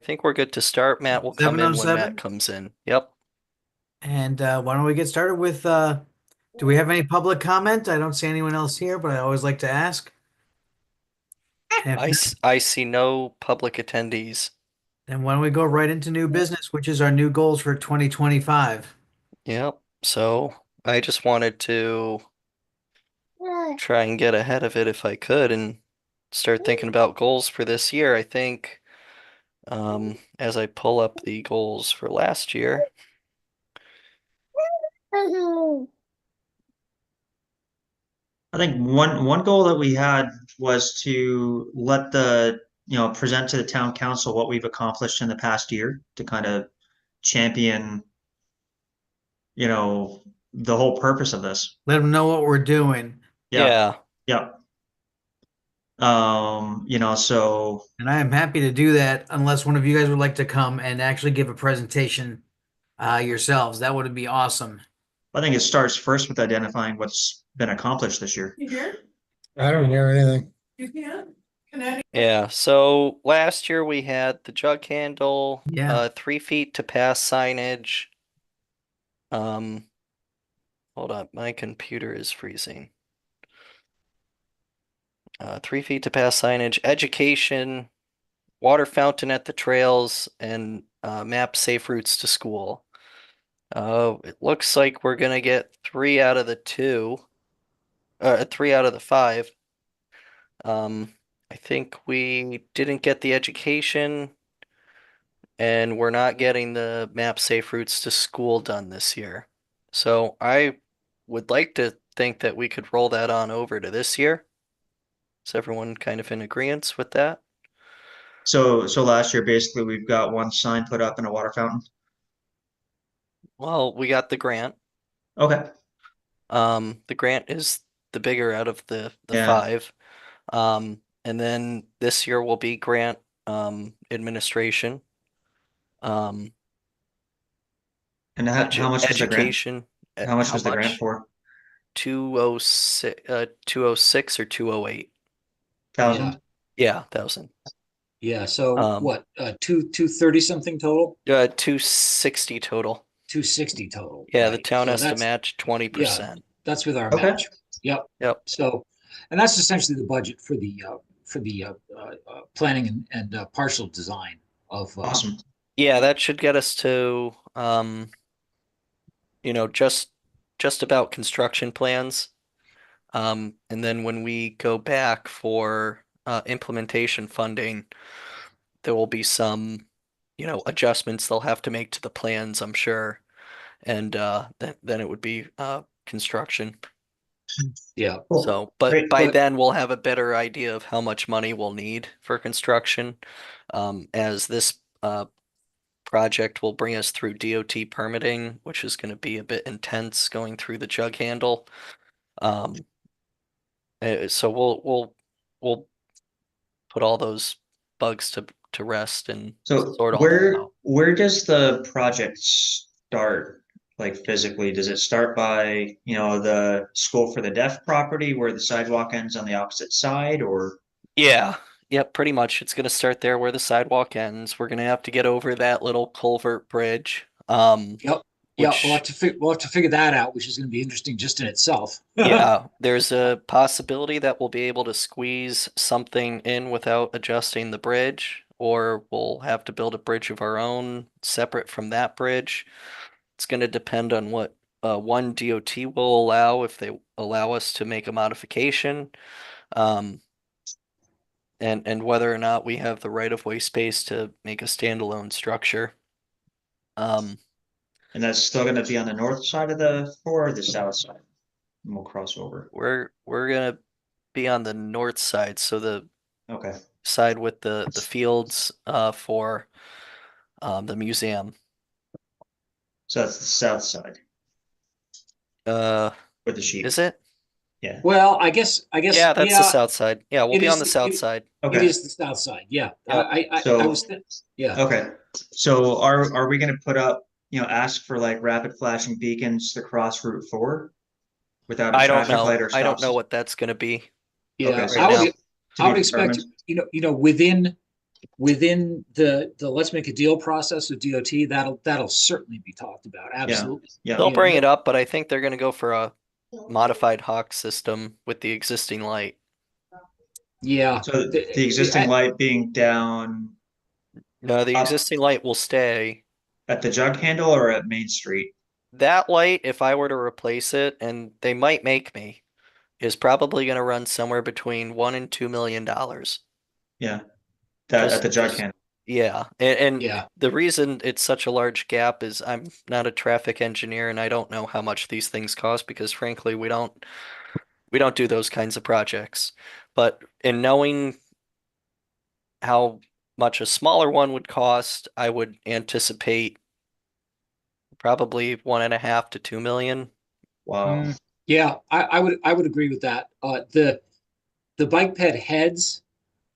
think we're good to start. Matt will come in when Matt 7:07. comes in. Yep. And why don't we get started with do we have any public comment? I don't see anyone else here, but I always like to ask. If not, I see no public attendees. then why don't we go right into new business, which is our new goals for 2025. Yep. So I just wanted to try and get ahead of it if I could and start thinking about goals for this year. I think as I pull up the goals for last year. I think one goal that we had was to let present to the town council what we've accomplished in the past year to kind of champion, the whole purpose of this. Let them know what we're doing. Yeah, Yeah. yeah. So And I am happy to do that unless one of you guys would like to come and actually give a presentation yourselves. That would be awesome. I think it starts first with identifying what's been accomplished this year. You hear? I don't hear anything. You can? Connecticut? Yeah. So last year we had the jug handle, Yeah. 3 feet to pass signage. Hold up, my computer is freezing. 3 feet to pass signage, education, water fountain at the trails, and map safe routes to school. It looks like we're gonna get 3 out of the 5. I think we didn't get the education, and we're not getting the map safe routes to school done this year. So I would like to think that we could roll that on over to this year. Is everyone kind of in agreement with that? So last year, basically, we've got one sign put up and a water fountain. Well, we got the grant. Okay. The grant is the bigger out of the Yeah. 5. And then this year will be grant administration. Um, And how much was the grant? education. How much How was the grant much? for? 206 or 208. Yeah, 1,000? Yeah, 1,000. yeah. So Um, what, 230 something total? 260 total. 260 total, Yeah, the right? town So has to that's, match yeah, 20%. that's with our Okay. match. Yep. Yep. So, and that's essentially the budget for the planning and partial design of Awesome. Yeah, that should get us to just about construction plans. And then when we go back for implementation funding, there will be some, adjustments they'll have to make to the plans, I'm sure. And then it would be construction. yeah. Cool. So, but Great. by But then we'll have a better idea of how much money we'll need for construction, as this project will bring us through DOT permitting, which is going to be a bit intense going through the jug handle. Um, so we'll put all those bugs to rest and So sort all that where out. where does the project start, like physically? Does it start by, the School for the Deaf property where the sidewalk ends on the opposite side, or Yeah, yep, pretty much. It's gonna start there where the sidewalk ends. We're gonna have to get over that little culvert bridge. yep, yeah. We'll have Which to figure that out, which is going to be interesting just in itself. Yeah, there's a possibility that we'll be able to squeeze something in without adjusting the bridge, or we'll have to build a bridge of our own separate from that bridge. It's going to depend on what one DOT will allow, if they allow us to make a modification, um, and whether or not we have the right-of-way space to make a standalone structure. Um, and that's still going to be on the north side of the or the south side? And we'll cross over. we're gonna be on the north side, so the Okay. side with the fields for the museum. So that's the south side Uh, with the sheep. is it? Yeah. Well, I guess, Yeah, that's the yeah. south side. Yeah, we'll It be on is the south it, side. it Okay. is the south side. Yeah. Yep. I was yeah. Okay. So are we going to put up, ask for like rapid flashing beacons to cross Route 4 without a I don't traffic light know. or I don't stops? know what that's gonna be Yeah. Okay, right I now. would to I be would expect, determined. within the Let's Make a Deal process with DOT, that'll certainly be talked about. Absolutely. Yeah. They'll You know, bring it up, but I think they're gonna go for a modified Hawk system with the existing light. Yeah. So the existing light being down No, the Up. existing light will stay. at the jug handle or at Main Street? That light, if I were to replace it, and they might make me, is probably gonna run somewhere between $1 and $2 million. Yeah, that at the jug Just handle. yeah, and Yeah. the reason it's such a large gap is I'm not a traffic engineer and I don't know how much these things cost because frankly we don't do those kinds of projects. But in knowing how much a smaller one would cost, I would anticipate probably 1.5 to 2 million. Wow. Yeah, I would agree with that. The bike ped heads.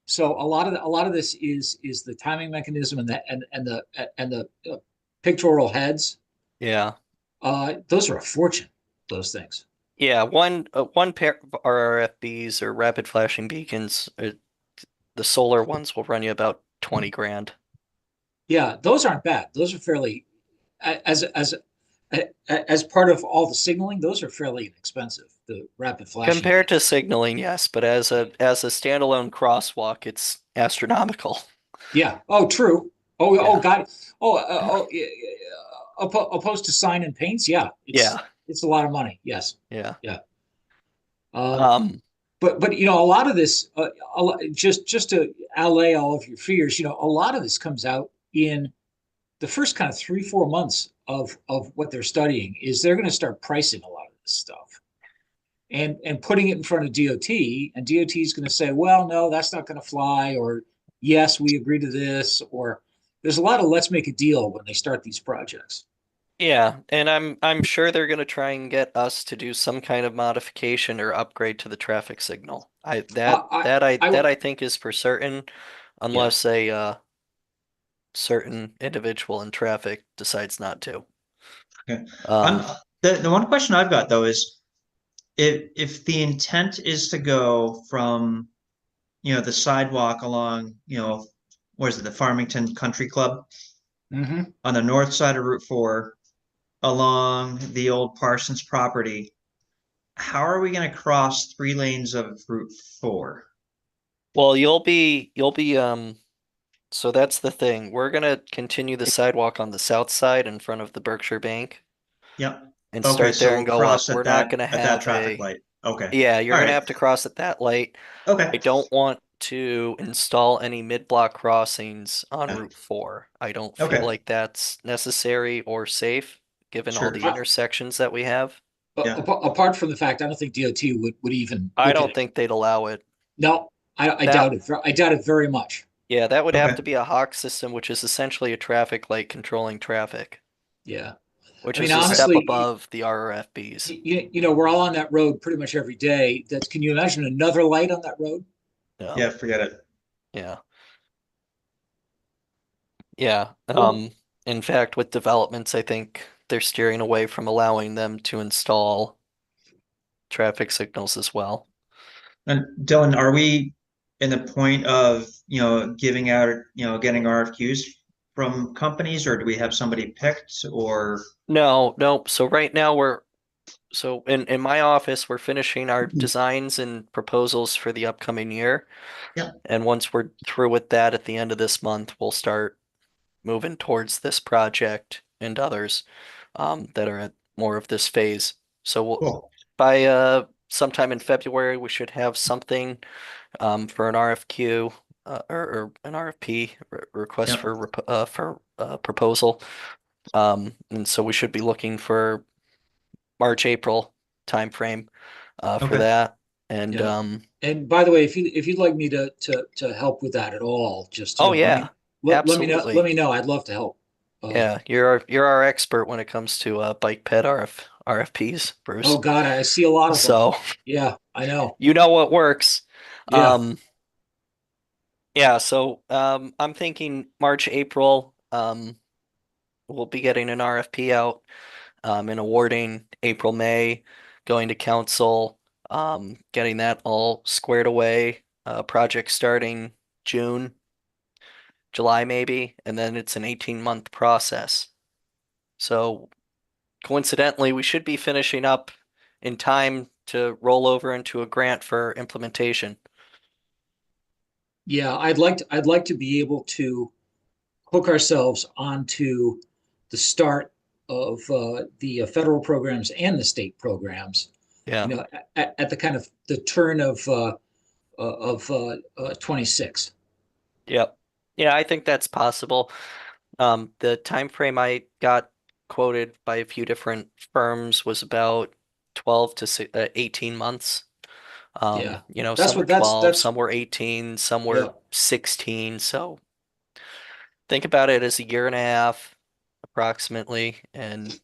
So a lot of this is the timing mechanism and the pictorial heads. Yeah. Those are a fortune. Those things. Yeah, one pair of RRFBs or rapid flashing beacons, the solar ones will run you about 20 grand. Yeah, those aren't bad. Those are fairly as part of all the signaling. Those are fairly inexpensive. The rapid flashing. Compared to signaling, yes, but as a standalone crosswalk, it's astronomical. Yeah. Oh, true. Oh, Yeah. oh, God. Yeah, opposed to sign and paints. Yeah. Yeah. It's a lot of money. Yes. Yeah. Um, Um, but a lot of this, just to allay all of your fears, a lot of this comes out in the first kind of 3-4 months of what they're studying. Is they're going to start pricing a lot of this stuff and putting it in front of DOT, and DOT is going to say, well, no, that's not going to fly, or yes, we agree to this, or there's a lot of let's make a deal when they start these projects. yeah, and I'm sure they're gonna try and get us to do some kind of modification or upgrade to the traffic signal. I that I, that I I, that I think is for certain, yeah. unless a certain individual in traffic decides not to. Okay. Um, The one question I've got though is if the intent is to go from the sidewalk along where's it, the Farmington Country Club Mhm. on the north side of Route 4 along the old Parsons property, how are we going to cross 3 lanes of Route 4? well, you'll be so that's the thing. We're gonna continue the sidewalk on the south side in front of the Berkshire Bank Yep. and Okay, start there so and go cross up. at We're not that gonna at that have traffic light. Okay. yeah, you're All gonna right. have to cross at that light. Okay. I don't want to install any mid-block crossings on Yeah. Route 4. I don't Okay. feel like that's necessary or safe, given all Sure. the intersections that we have. Yeah. Apart from the fact, I don't think DOT would even I look at don't it. think they'd allow it. No, I That- doubt it. I doubt it very much. Yeah, that would have Okay. to be a Hawk system, which is essentially a traffic light controlling traffic, Yeah. which I mean, is a step honestly, above the RRFBs. We're all on that road pretty much every day. Can you imagine another light on that road? No. Yeah, forget it. Yeah. Yeah. Cool. In fact, with developments, I think they're steering away from allowing them to install traffic signals as well. And Dylan, are we in the point of, giving out, getting RFQs from companies, or do we have somebody picked, or? No, no. So right now so in my office, we're finishing our designs and proposals for the upcoming year. Yeah. And once we're through with that at the end of this month, we'll start moving towards this project and others that are at more of this phase. So Cool. by sometime in February, we should have something for an RFQ or an RFP request Yep. for proposal. And so we should be looking for March, April timeframe for Okay. that. And Yeah. And by the way, if you'd like me to help with that at all, just oh yeah, let me know. absolutely. Let me know. I'd love to help. Yeah, you're our expert when it comes to bike ped RFPs, Bruce. Oh God, I see a lot of them. So Yeah, I know. you know what works. Yeah. Yeah, so I'm thinking March, April, we'll be getting an RFP out and awarding April, May, going to council, getting that all squared away, project starting June. July maybe, and then it's an 18-month process. So coincidentally, we should be finishing up in time to roll over into a grant for implementation. Yeah, I'd like to be able to hook ourselves onto the start of the federal programs and the state programs. Yeah. You know, at the kind of the turn of 26. Yep. Yeah, I think that's possible. The time frame I got quoted by a few different firms was about 12 to 18 months. Yeah. Some were 12, that's some were 18, some yeah. were 16. So think about it as a year and a half approximately, and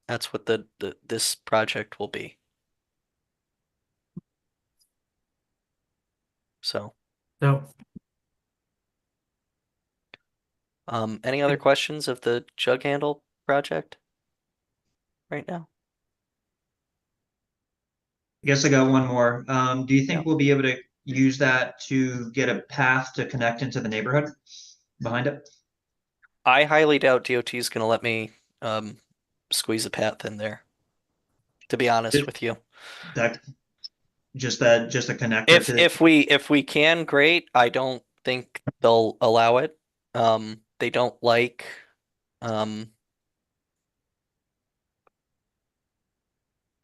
that's what this project will be. So, So, any other questions of the jug handle project right now? I guess I got one more. Do you Yeah. think we'll be able to use that to get a path to connect into the neighborhood behind it? I highly doubt DOT is going to let me squeeze a path in there, to be honest It- with you. That just a connector to If we can, great. I don't think they'll allow it. They don't like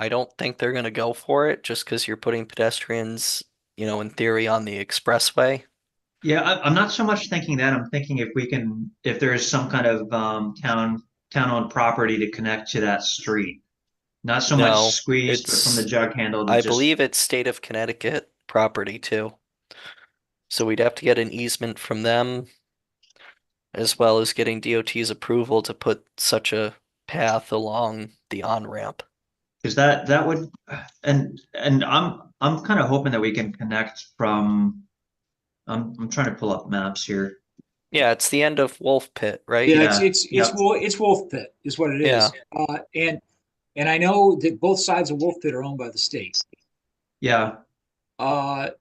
I don't think they're going to go for it just because you're putting pedestrians, in theory on the expressway. Yeah, I'm not so much thinking that. I'm thinking if there is some kind of town-owned property to connect to that street. Not so much No, squeeze, but from the jug handle to I just, believe it's state of Connecticut property too. So we'd have to get an easement from them as well as getting DOT's approval to put such a path along the on-ramp. because that would, and I'm kind of hoping that we can connect from, I'm trying to pull up maps here. Yeah, it's the end of Wolf Pit, right? Yeah, Yeah, yep. it's Wolf Pit is what it is. And I know that both sides of Wolf Pit are owned by the state. Yeah,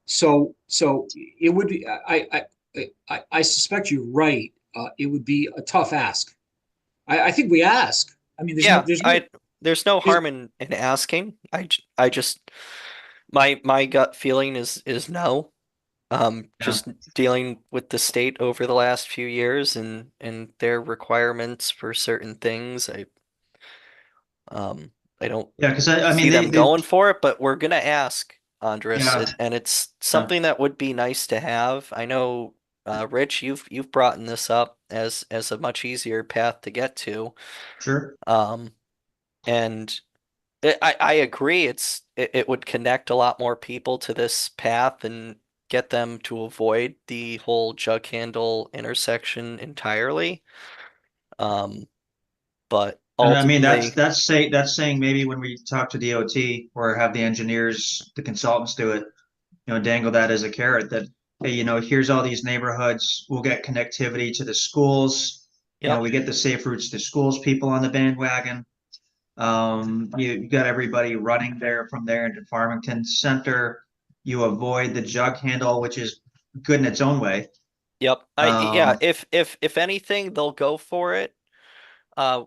So it would be I suspect you're right. It would be a tough ask. I think we ask. I mean, Yeah, there's there's no harm in asking. I just my gut feeling is no. Yeah. Just dealing with the state over the last few years and their requirements for certain things. I don't yeah, because I see mean them they going for it, but we're gonna ask, Andres, yeah, and it's yeah, something that would be nice to have. I know, Rich, you've brought this up as a much easier path to get to. sure. And I agree. It would connect a lot more people to this path and get them to avoid the whole jug handle intersection entirely. But And I mean ultimately, that's saying maybe when we talk to DOT or have the engineers, the consultants do it, dangle that as a carrot that, hey, here's all these neighborhoods. We'll get connectivity to the schools. yep, We get the safe routes to schools people on the bandwagon. You got everybody running there from there into Farmington Center. You avoid the jug handle, which is good in its own way. yep. Yeah. Um, If anything, they'll go for it. Uh,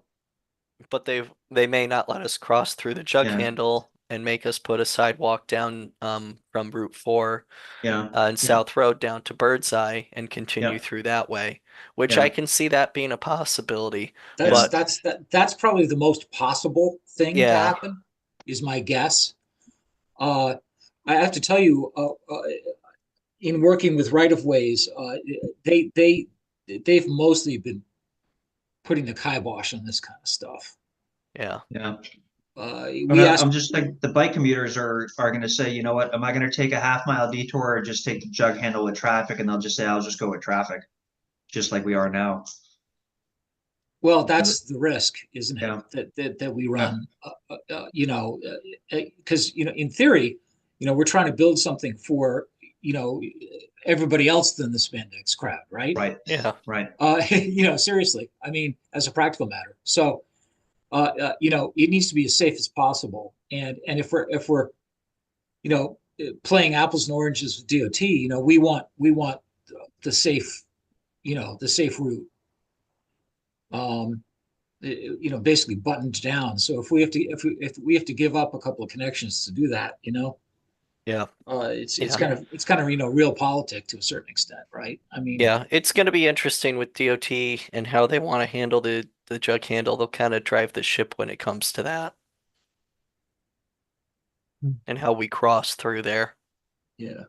but they may not let us cross through the jug yeah, handle and make us put a sidewalk down from Route 4 yeah, and yeah, South Road down to Birdseye and continue yeah, through that way, which I yeah, can see that being a possibility. yeah. But that's probably the most possible thing to yeah, happen, is my guess. Uh, I have to tell you, in working with right of ways, they've mostly been putting the kibosh on this kind of stuff. yeah, Yeah. We asked, I'm just like the bike commuters are going to say, you know what, am I going to take a half-mile detour or just take the jug handle with traffic? And they'll just say, I'll just go with traffic, just like we are now. well, that's the risk, isn't it? Yeah. That we Yeah. run, because in theory, we're trying to build something for everybody else than the spandex crowd, right? Right. yeah, Right. Seriously, I mean, as a practical matter. So, it needs to be as safe as possible. And if we're playing apples and oranges with DOT, we want the safe the safe route. Basically buttoned down. So if we have to give up a couple of connections to do that, Yeah. it's Yeah. kind of real politic to a certain extent, right? I mean, Yeah, it's going to be interesting with DOT and how they want to handle the jug handle. They'll kind of drive the ship when it comes to that Hmm. and how we cross through there. yeah.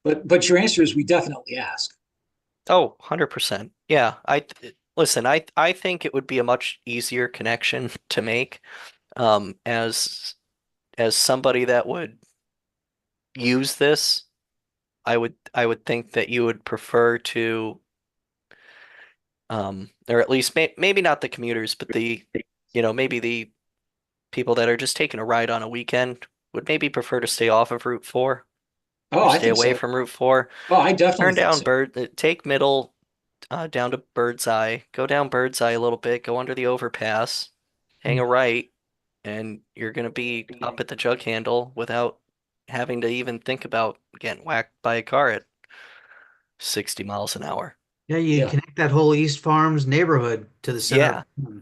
But your answer is we definitely ask. Oh, 100%. Yeah, listen, I think it would be a much easier connection to make as somebody that would use this, I would think that you would prefer to or at least maybe not the commuters, but maybe the people that are just taking a ride on a weekend would maybe prefer to stay off of Route 4 Oh, or I stay think away so. from Route 4. Oh, I definitely Turn think down so. take Middle down to Birdseye, go down Birdseye a little bit, go under the overpass, hang a right, and you're gonna be up at the jug handle without having to even think about getting whacked by a car at 60 miles an hour. Yeah, you Yeah, connect that whole East Farms neighborhood to the center. Yeah,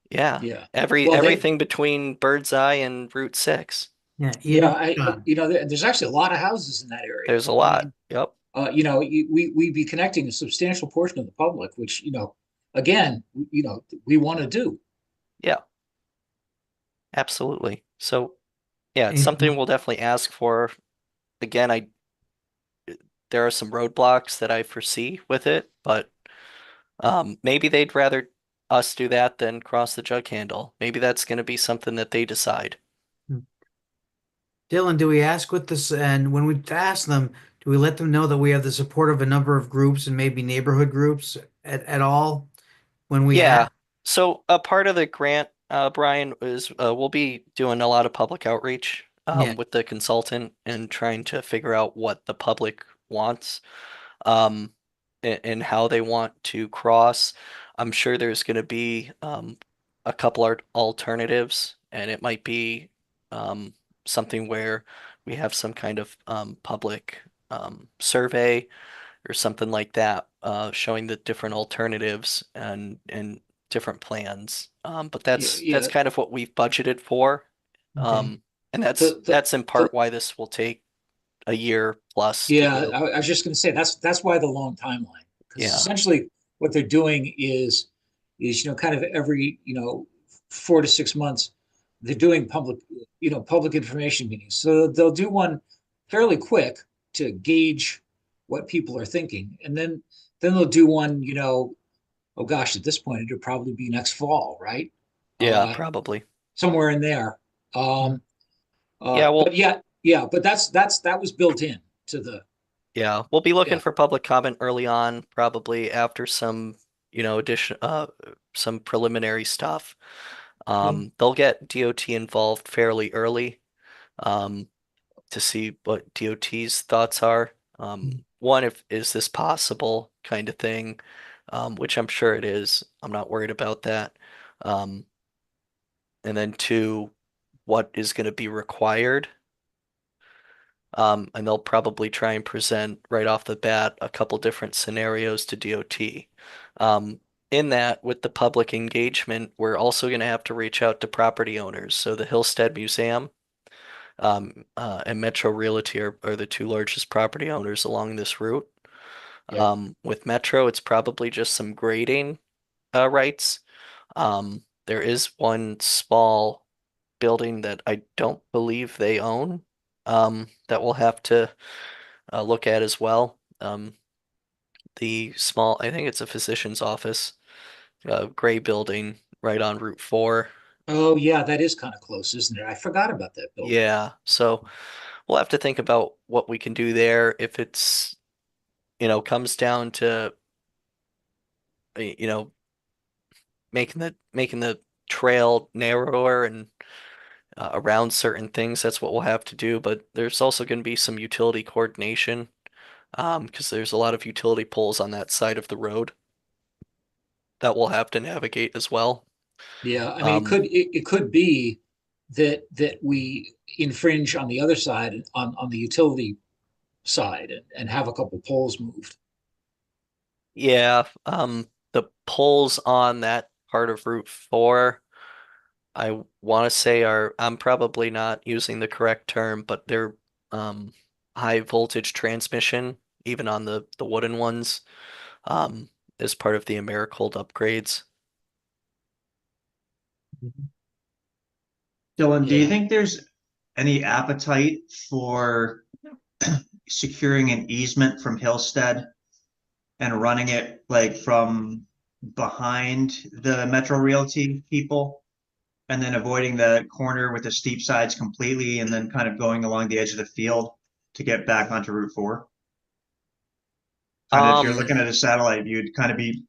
yeah. yeah. Every Well, everything between Birdseye and Route 6. Yeah, yeah, Ian, there's actually a lot of houses in that area. There's a I lot. mean, Yep. we'd be connecting a substantial portion of the public, which, again, we want to do. Yeah, absolutely. So, yeah, it's something anything- we'll definitely ask for. Again, there are some roadblocks that I foresee with it, but maybe they'd rather us do that than cross the jug handle. Maybe that's going to be something that they decide. Dylan, do we ask with this, and when we ask them, do we let them know that we have the support of a number of groups and maybe neighborhood groups at all when we Yeah. ask? So a part of the grant, Brian, is we'll be doing a lot of public outreach Yeah. with the consultant and trying to figure out what the public wants um, and how they want to cross. I'm sure there's going to be a couple art alternatives, and it might be um, something where we have some kind of public survey or something like that, showing the different alternatives and different plans. But Yeah, that's yeah. kind of what we've budgeted for, Okay. and that's The, the, that's in the, part why this will take a year plus to yeah, do. I was just going to say that's why the long timeline, because Yeah, essentially what they're doing is kind of every 4 to 6 months they're doing public information meetings. So they'll do one fairly quick to gauge what people are thinking, and then they'll do one. Oh gosh, at this point it'll probably be next fall, right? yeah, Uh, probably. Somewhere in there. Yeah, But well, yeah, but that was built in to the yeah, we'll be looking yeah. for public comment early on, probably after some, addition, some preliminary stuff. They'll get DOT involved fairly early. Um, to see what DOT's thoughts are. One, if is this possible kind of thing, which I'm sure it is. I'm not worried about that. Um, and then two, what is going to be required? And they'll probably try and present right off the bat a couple different scenarios to DOT. In that, with the public engagement, we're also going to have to reach out to property owners. So the Hillstead Museum and Metro Realty are the two largest property owners along this route. Yeah. With Metro, it's probably just some grading rights. There is one small building that I don't believe they own that we'll have to look at as well. The small, I think it's a physician's office, gray building right on Route 4. Oh yeah, that is kind of close, isn't it? I forgot about that building. Yeah, so we'll have to think about what we can do there if it's, comes down to, you know, making the trail narrower and around certain things. That's what we'll have to do. But there's also going to be some utility coordination because there's a lot of utility poles on that side of the road that we'll have to navigate as well. Yeah, I mean Um, it could be that we infringe on the other side on the utility side and have a couple poles moved. Yeah, the poles on that part of Route 4, I want to say are, I'm probably not using the correct term, but they're um high voltage transmission, even on the wooden ones, um, as part of the Americold upgrades. Dylan, do you Yeah. think there's any appetite for securing an easement from Hillstead and running it like from behind the Metro Realty people and then avoiding the corner with the steep sides completely and then kind of going along the edge of the field to get back onto Route 4? Kind of if you're Um, looking at a satellite view, it'd kind of be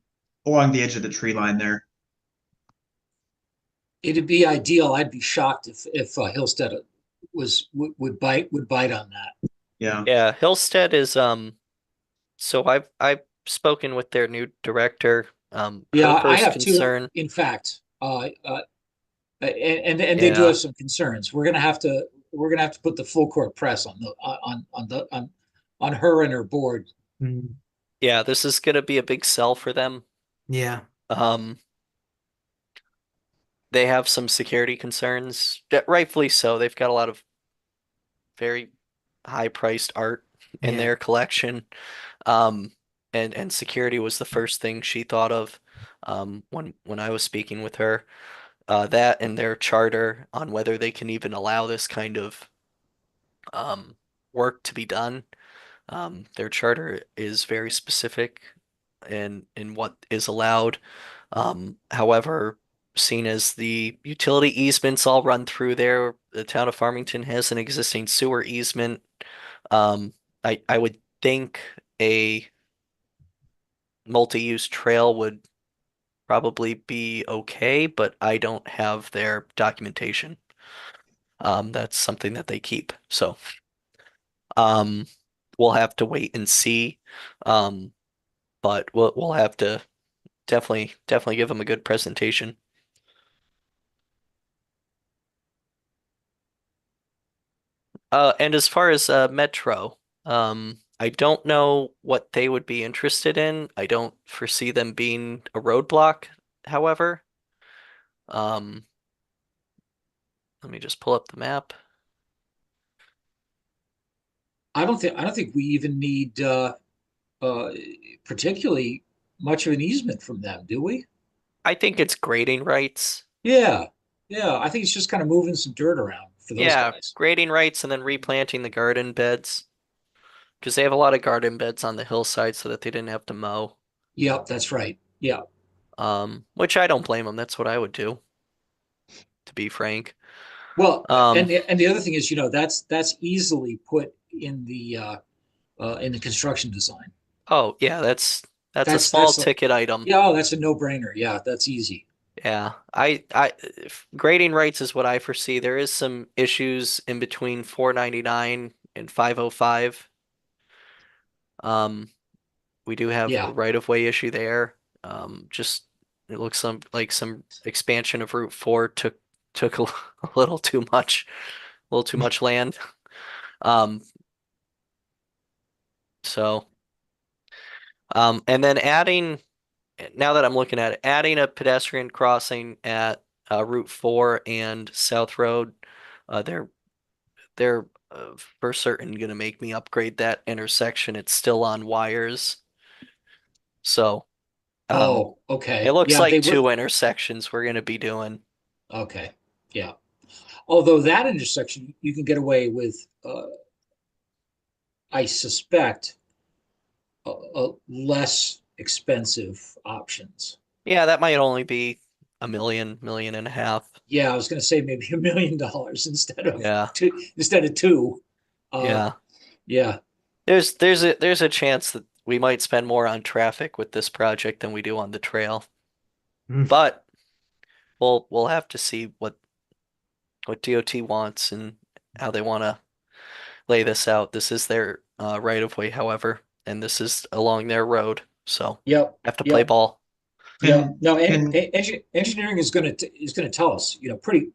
along the edge of the tree line there. It'd be ideal. I'd be shocked if Hillstead would bite on that. Yeah. yeah, Hillstead is so I've spoken with their new director. Yeah, Her I first have two, concern, in fact. And they do yeah, have some concerns. We're gonna have to put the full court press on her and her board. Mm, yeah, this is gonna be a big sell for them. yeah. Um, they have some security concerns, rightfully so. They've got a lot of very high-priced art in Yeah. their collection. Um, and security was the first thing she thought of when I was speaking with her. That and their charter on whether they can even allow this kind of um, work to be done. Their charter is very specific in what is allowed. However, seen as the utility easements all run through there, the town of Farmington has an existing sewer easement. Um, I would think a multi-use trail would probably be okay, but I don't have their documentation. That's something that they keep. So, um, we'll have to wait and see. Um, but we'll have to definitely give them a good presentation. And as far as Metro, I don't know what they would be interested in. I don't foresee them being a roadblock, however. Um, let me just pull up the map. I don't think we even need uh particularly much of an easement from them, do we? I think it's grading rights. Yeah. Yeah. I think it's just kind of moving some dirt around for those Yeah, guys. grading rights and then replanting the garden beds because they have a lot of garden beds on the hillside so that they didn't have to mow. Yep, that's right. Yeah. Which I don't blame them. That's what I would do, to be frank. Well, and Um, the other thing is, that's easily put in the construction design. oh yeah, that's a small That's a ticket item. Yeah, oh, that's a no-brainer. Yeah, that's easy. Yeah, grading rights is what I foresee. There is some issues in between 499 and 505. Um, we do have a Yeah. right-of-way issue there. Just it looks like some expansion of Route 4 took a little too much land. Um, so and then now that I'm looking at it, adding a pedestrian crossing at Route 4 and South Road, they're for certain going to make me upgrade that intersection. It's still on wires. So, Oh, it okay. looks Yeah, they like would. two intersections we're going to be doing. Okay. Yeah. Although that intersection, you can get away with, I suspect, less expensive options. Yeah, that might only be a million and a half. Yeah, I was going to say maybe $1 million Yeah, instead of two. Uh, yeah. yeah. There's a chance that we might spend more on traffic with this project than we do on the trail. Mm. But we'll have to see what DOT wants and how they want to lay this out. This is their right of way, however, and this is along their road, so Yep. have to play Yep. ball. Yeah. Can, No, can, engineering is gonna tell us, pretty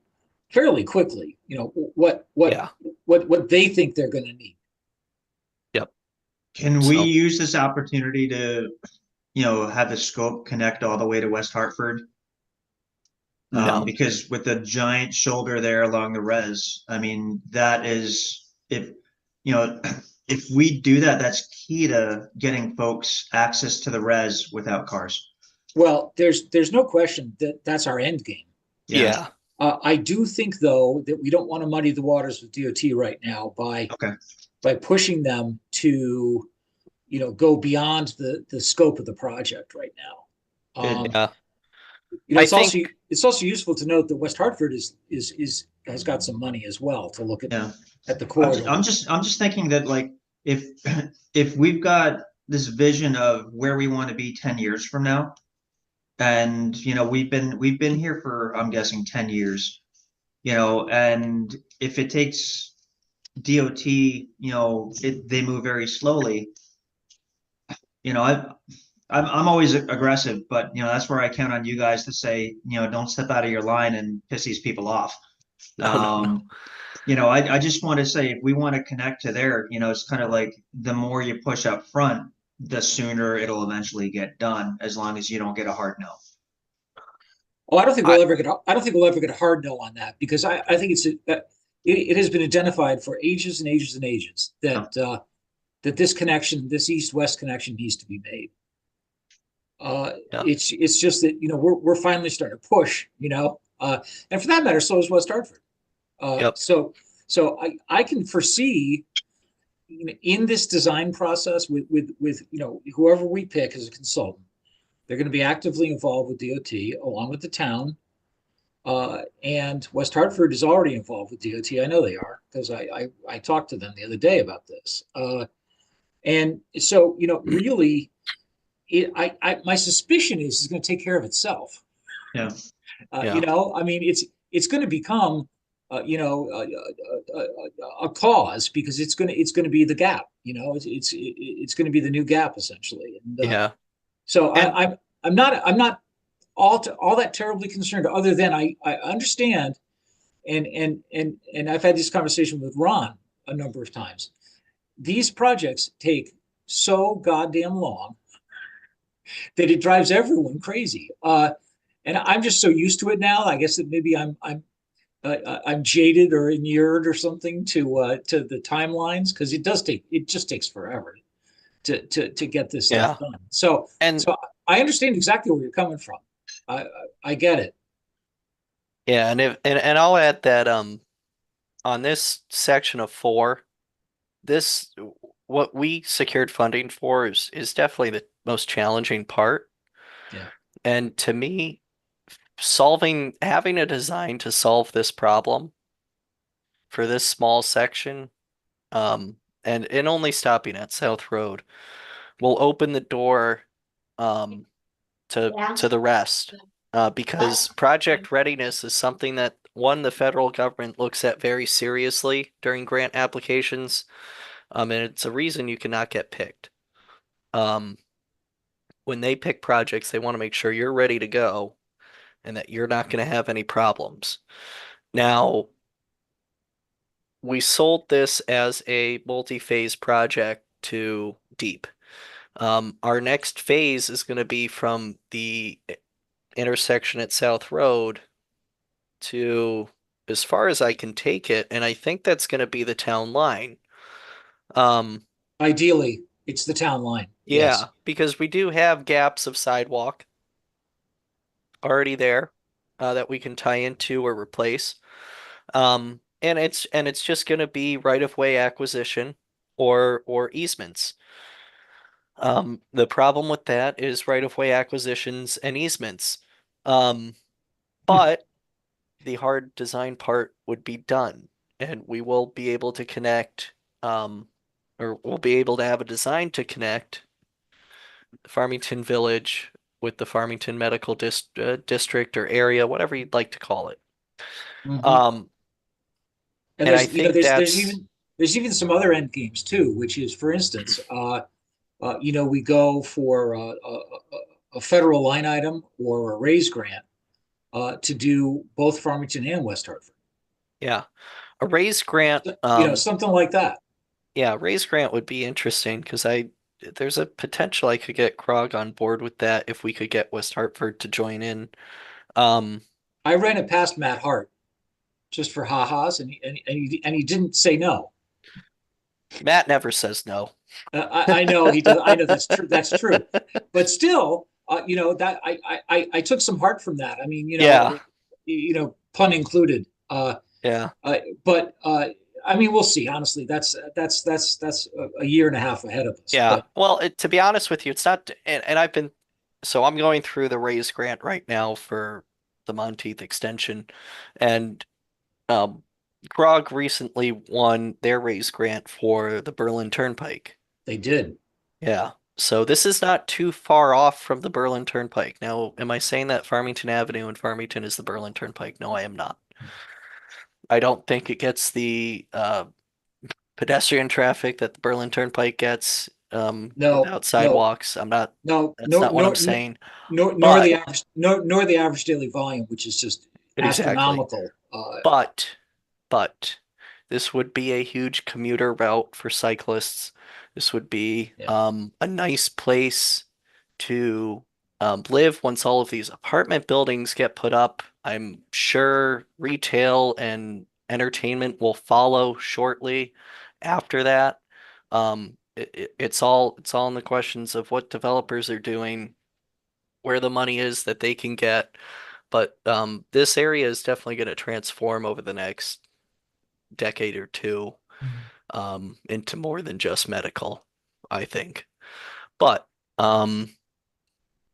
fairly quickly, Yeah. what they think they're gonna need. Yep. can we So use this opportunity to, have the scope connect all the way to West Hartford? No. Because with the giant shoulder there along the res, I mean, that is, if, if we do that, that's key to getting folks access to the res without cars. Well, there's no question that that's our end game. Yeah. I do think, though, that we don't want to muddy the waters with DOT right now Okay. by pushing them to, go beyond the scope of the project right now. Good. Yeah. You know, I it's also useful to note that West Hartford has got some money as well to look at Yeah. the I'm corridor. I'm just thinking that, like, if if we've got this vision of where we want to be 10 years from now, and we've been here for, I'm guessing, 10 years, and if it takes DOT, they move very slowly. I'm always aggressive, but that's where I count on you guys to say, don't step out of your line and piss these people off. No. I just want to say, if we want to connect to there, it's kind of like, the more you push up front, the sooner it'll eventually get done, as long as you don't get a hard no. Oh, I don't think we'll ever get. I don't think we'll ever get a hard no on that, because I think it has been identified for ages and ages and ages that that this connection, this east-west connection, needs to be made. Yeah. It's just that we're finally starting to push, and for that matter, so is West Hartford. Yep. So I can foresee, in this design process with whoever we pick as a consultant, they're going to be actively involved with DOT along with the town. And West Hartford is already involved with DOT. I know they are, because I talked to them the other day about this. And so, really, my suspicion is it's going to take care of itself. Yeah. Yeah. I mean, it's going to become, a cause, because it's going to be the gap. It's going to be the new gap, essentially. And, Yeah. So And- I'm not all that terribly concerned, other than I understand, and I've had this conversation with Ron a number of times. These projects take so goddamn long that it drives everyone crazy. And I'm just so used to it now. I guess that maybe I'm jaded or inured or something to the timelines, because it just takes forever to get this stuff Yeah. done. So I understand exactly where you're coming from. I get it. Yeah, and I'll add that on this section of 4, this what we secured funding for is definitely the most challenging part. Yeah. And to me, having a design to solve this problem for this small section, and only stopping at South Road, will open the door to the rest. Because project readiness is something that, one, the federal government looks at very seriously during grant applications, and it's a reason you cannot get picked. When they pick projects, they want to make sure you're ready to go and that you're not going to have any problems. Now, we sold this as a multi-phase project to DEEP. Our next phase is going to be from the intersection at South Road to, as far as I can take it, and I think that's going to be the town line. Ideally, it's the town line. Yeah, Yes. because we do have gaps of sidewalk already there that we can tie into or replace. And it's just going to be right-of-way acquisition or easements. The problem with that is right-of-way acquisitions and easements. But the hard design part would be done, and we will be able to connect, or we'll be able to have a design to connect Farmington Village with the Farmington Medical District or area, whatever you'd like to call it. Mhm. And And I there's, think there's even some other end games too, which is, for instance, we go for a federal line item or a raise grant to do both Farmington and West Hartford. yeah, a raise grant, Something like that. yeah, raise grant would be interesting because there's a potential I could get Krog on board with that if we could get West Hartford to join in. Um, I ran it past Matt Hart just for ha-has, and he didn't say no. Matt never says no. I know he does. I know that's true. That's true. But still, that I took some heart from that. I mean, Yeah. pun included. Yeah. But I mean, we'll see. Honestly, that's a year and a half ahead of us. Yeah. But Well, to be honest with you, it's not, and so I'm going through the raise grant right now for the Monteith extension, and um, Krog recently won their raise grant for the Berlin Turnpike. they did. Yeah. So this is not too far off from the Berlin Turnpike. Now, am I saying that Farmington Avenue in Farmington is the Berlin Turnpike? No, I am not. I don't think it gets the pedestrian traffic that the Berlin Turnpike gets No, without sidewalks. no, That's not what I'm saying. nor But the average, nor the average daily volume, which is just exactly. astronomical. But this would be a huge commuter route for cyclists. This would be Yeah. a nice place to live once all of these apartment buildings get put up. I'm sure retail and entertainment will follow shortly after that. It's all in the questions of what developers are doing, where the money is that they can get. But this area is definitely going to transform over the next decade or two into more than just medical, I think. But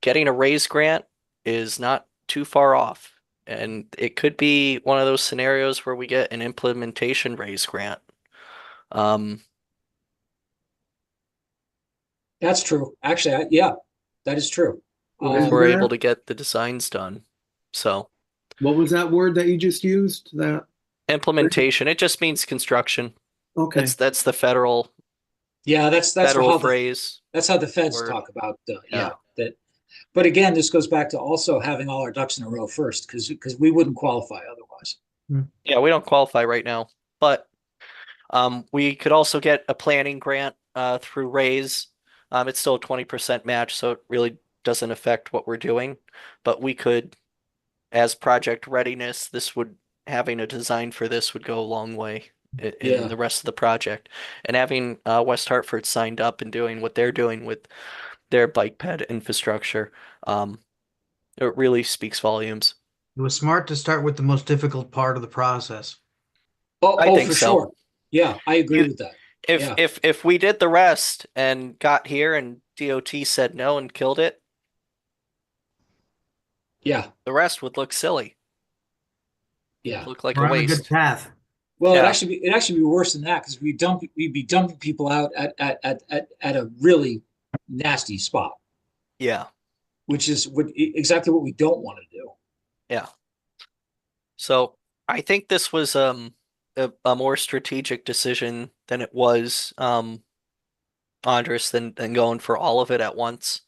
getting a raise grant is not too far off. And it could be one of those scenarios where we get an implementation raise grant. Um, That's true. Actually, yeah, that is true. if we're able to get the designs done. So What was that word that you just used? That implementation, it just means construction. okay. That's the federal Yeah, that's federal how phrase. that's how the feds Word. talk about Yeah. that. But again, this goes back to also having all our ducks in a row first, because we wouldn't qualify otherwise. Yeah, we don't qualify right now, but we could also get a planning grant through Raise. It's still a 20% match, so it really doesn't affect what we're doing. But we could, as project readiness, having a design for this would go a long way in Yeah. the rest of the project. And having West Hartford signed up and doing what they're doing with their bike ped infrastructure, it really speaks volumes. It was smart to start with the most difficult part of the process. I think for so. sure. Yeah, I agree You- with that. If Yeah. if we did the rest and got here and DOT said no and killed it, Yeah, the rest would look silly. yeah. Look like We're a on a good waste. path. Well, Yeah. it'd actually be worse than that, because we'd be dumping people out at a really nasty spot, Yeah. which is exactly what we don't want to do. Yeah. So I think this was a more strategic decision than it was Andres than going for all of it at once.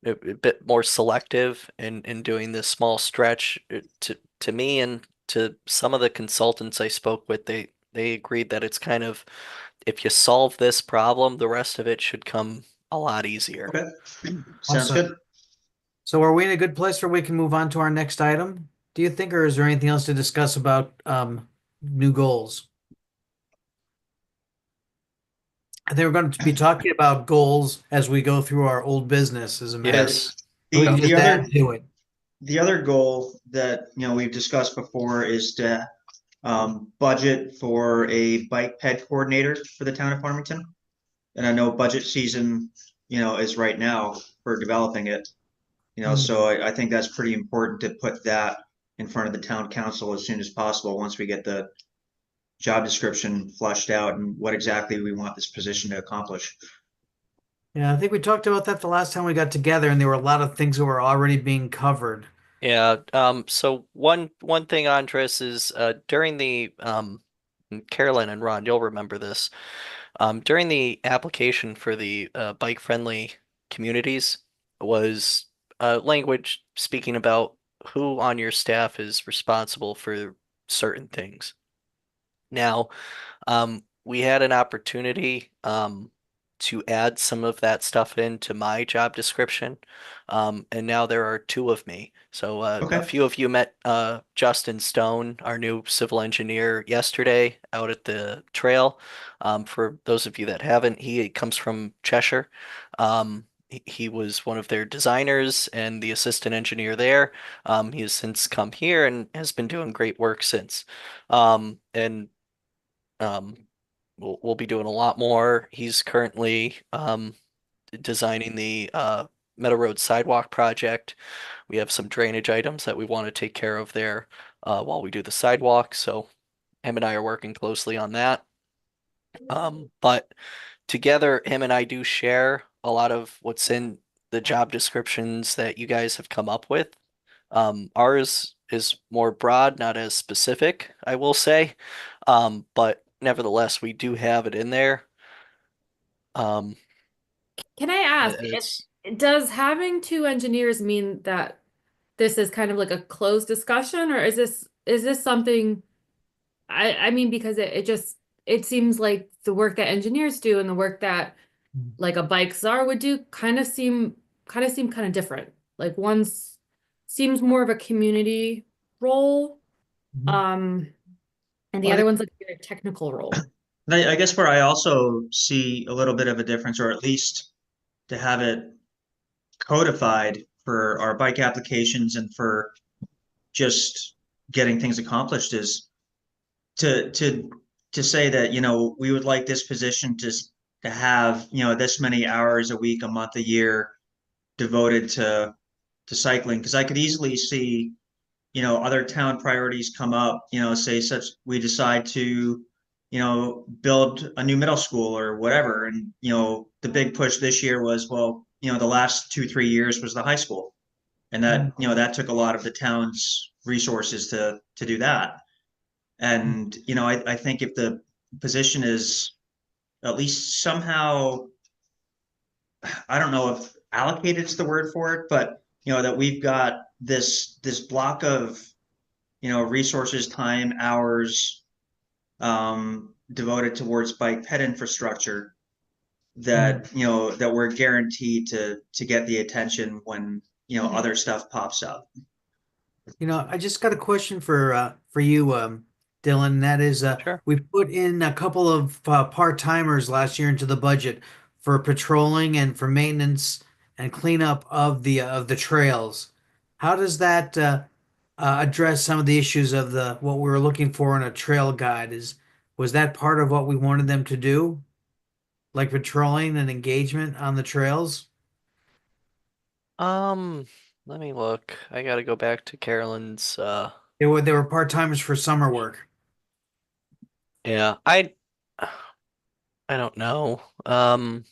A bit more selective in doing this small stretch. To me and to some of the consultants I spoke with, they agreed that it's kind of, if you solve this problem, the rest of it should come a lot easier. Okay, sounds Awesome. good. So are we in a good place where we can move on to our next item? Do you think, or is there anything else to discuss about new goals? I think we're going to be talking about goals as we go through our old business, as a matter. Yes. We can The just other add to it. the other goal that we've discussed before is to budget for a bike ped coordinator for the town of Farmington. And I know budget season, is right now for developing it. So I think that's pretty important to put that in front of the town council as soon as possible, once we get the job description flushed out and what exactly we want this position to accomplish. Yeah, I think we talked about that the last time we got together, and there were a lot of things that were already being covered. Yeah. So one thing, Andres, is during the Carolyn and Ron, you'll remember this. During the application for the bike friendly communities was language speaking about who on your staff is responsible for certain things. Now, we had an opportunity to add some of that stuff into my job description. And now there are two of me. So a Okay. few of you met Justin Stone, our new civil engineer, yesterday out at the trail. For those of you that haven't, he comes from Cheshire. He was one of their designers and the assistant engineer there. He has since come here and has been doing great work since. And we'll be doing a lot more. He's currently designing the Meadow Road sidewalk project. We have some drainage items that we want to take care of there while we do the sidewalk. So him and I are working closely on that. But together, him and I do share a lot of what's in the job descriptions that you guys have come up with. Ours is more broad, not as specific, I will say. But nevertheless, we do have it in there. Um, Can I ask, it's does having two engineers mean that this is kind of like a closed discussion, or is this something I mean, because it seems like the work that engineers do and the work that like a bike czar would do seem kind of different. Like one's seems more of a community role, Mhm. and the Well, other one's like a very technical role. I guess where I also see a little bit of a difference, or at least to have it codified for our bike applications and for just getting things accomplished, is to say that, we would like this position to have, this many hours a week, a month, a year devoted to cycling. Because I could easily see, other town priorities come up, say such we decide to, build a new middle school or whatever. And, the big push this year was, well, the last 2, 3 years was the high school. And that, that took a lot of the town's resources to do that. And, I think if the position is at least somehow, I don't know if allocated is the word for it, but, that we've got this block of, resources, time, hours, devoted towards bike ped infrastructure, that, that we're guaranteed to get the attention when, other stuff pops up. I just got a question for you, Dylan. And that is, Sure. we put in a couple of part-timers last year into the budget for patrolling and for maintenance and cleanup of the trails. How does that address some of the issues of the what we were looking for in a trail guide? Was that part of what we wanted them to do, like patrolling and engagement on the trails? Um, let me look. I gotta go back to Carolyn's. They were part-timers for summer work. Yeah, I don't know. And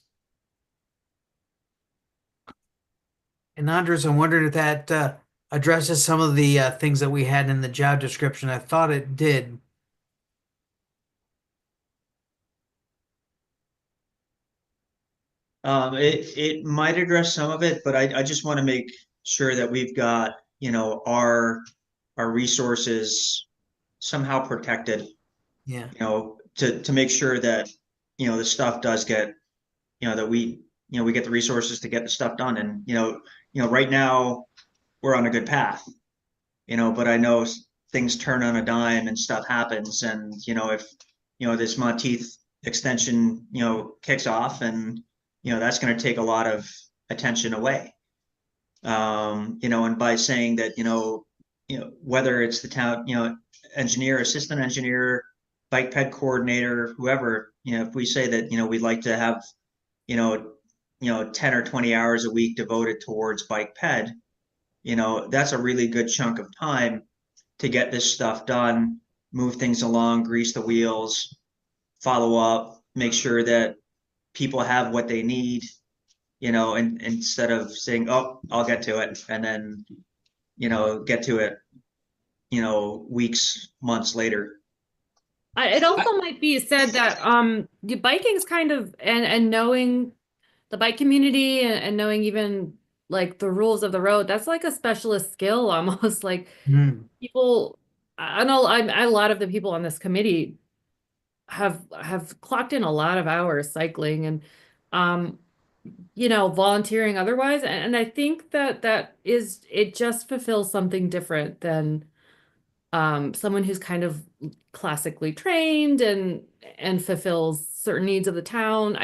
Andres, I wondered if that addresses some of the things that we had in the job description. I thought it did. It might address some of it, but I just want to make sure that we've got, our resources somehow protected, Yeah. to make sure that, the stuff does get, that we get the resources to get the stuff done. And, right now we're on a good path, but I know things turn on a dime and stuff happens. And, if, this Monteith extension, kicks off, and, that's going to take a lot of attention away. And by saying that, whether it's the town, engineer, assistant engineer, bike ped coordinator, whoever, if we say that, we'd like to have, 10 or 20 hours a week devoted towards bike ped, that's a really good chunk of time to get this stuff done, move things along, grease the wheels, follow up, make sure that people have what they need, and instead of saying, oh, I'll get to it, and then, get to it, weeks, months later. It also might be said that the biking's kind of and knowing the bike community and knowing even like the rules of the road, that's like a specialist skill almost. Like Hmm. people, I know a lot of the people on this committee have clocked in a lot of hours cycling, and um, volunteering otherwise. And I think that it just fulfills something different than someone who's kind of classically trained and fulfills certain needs of the town.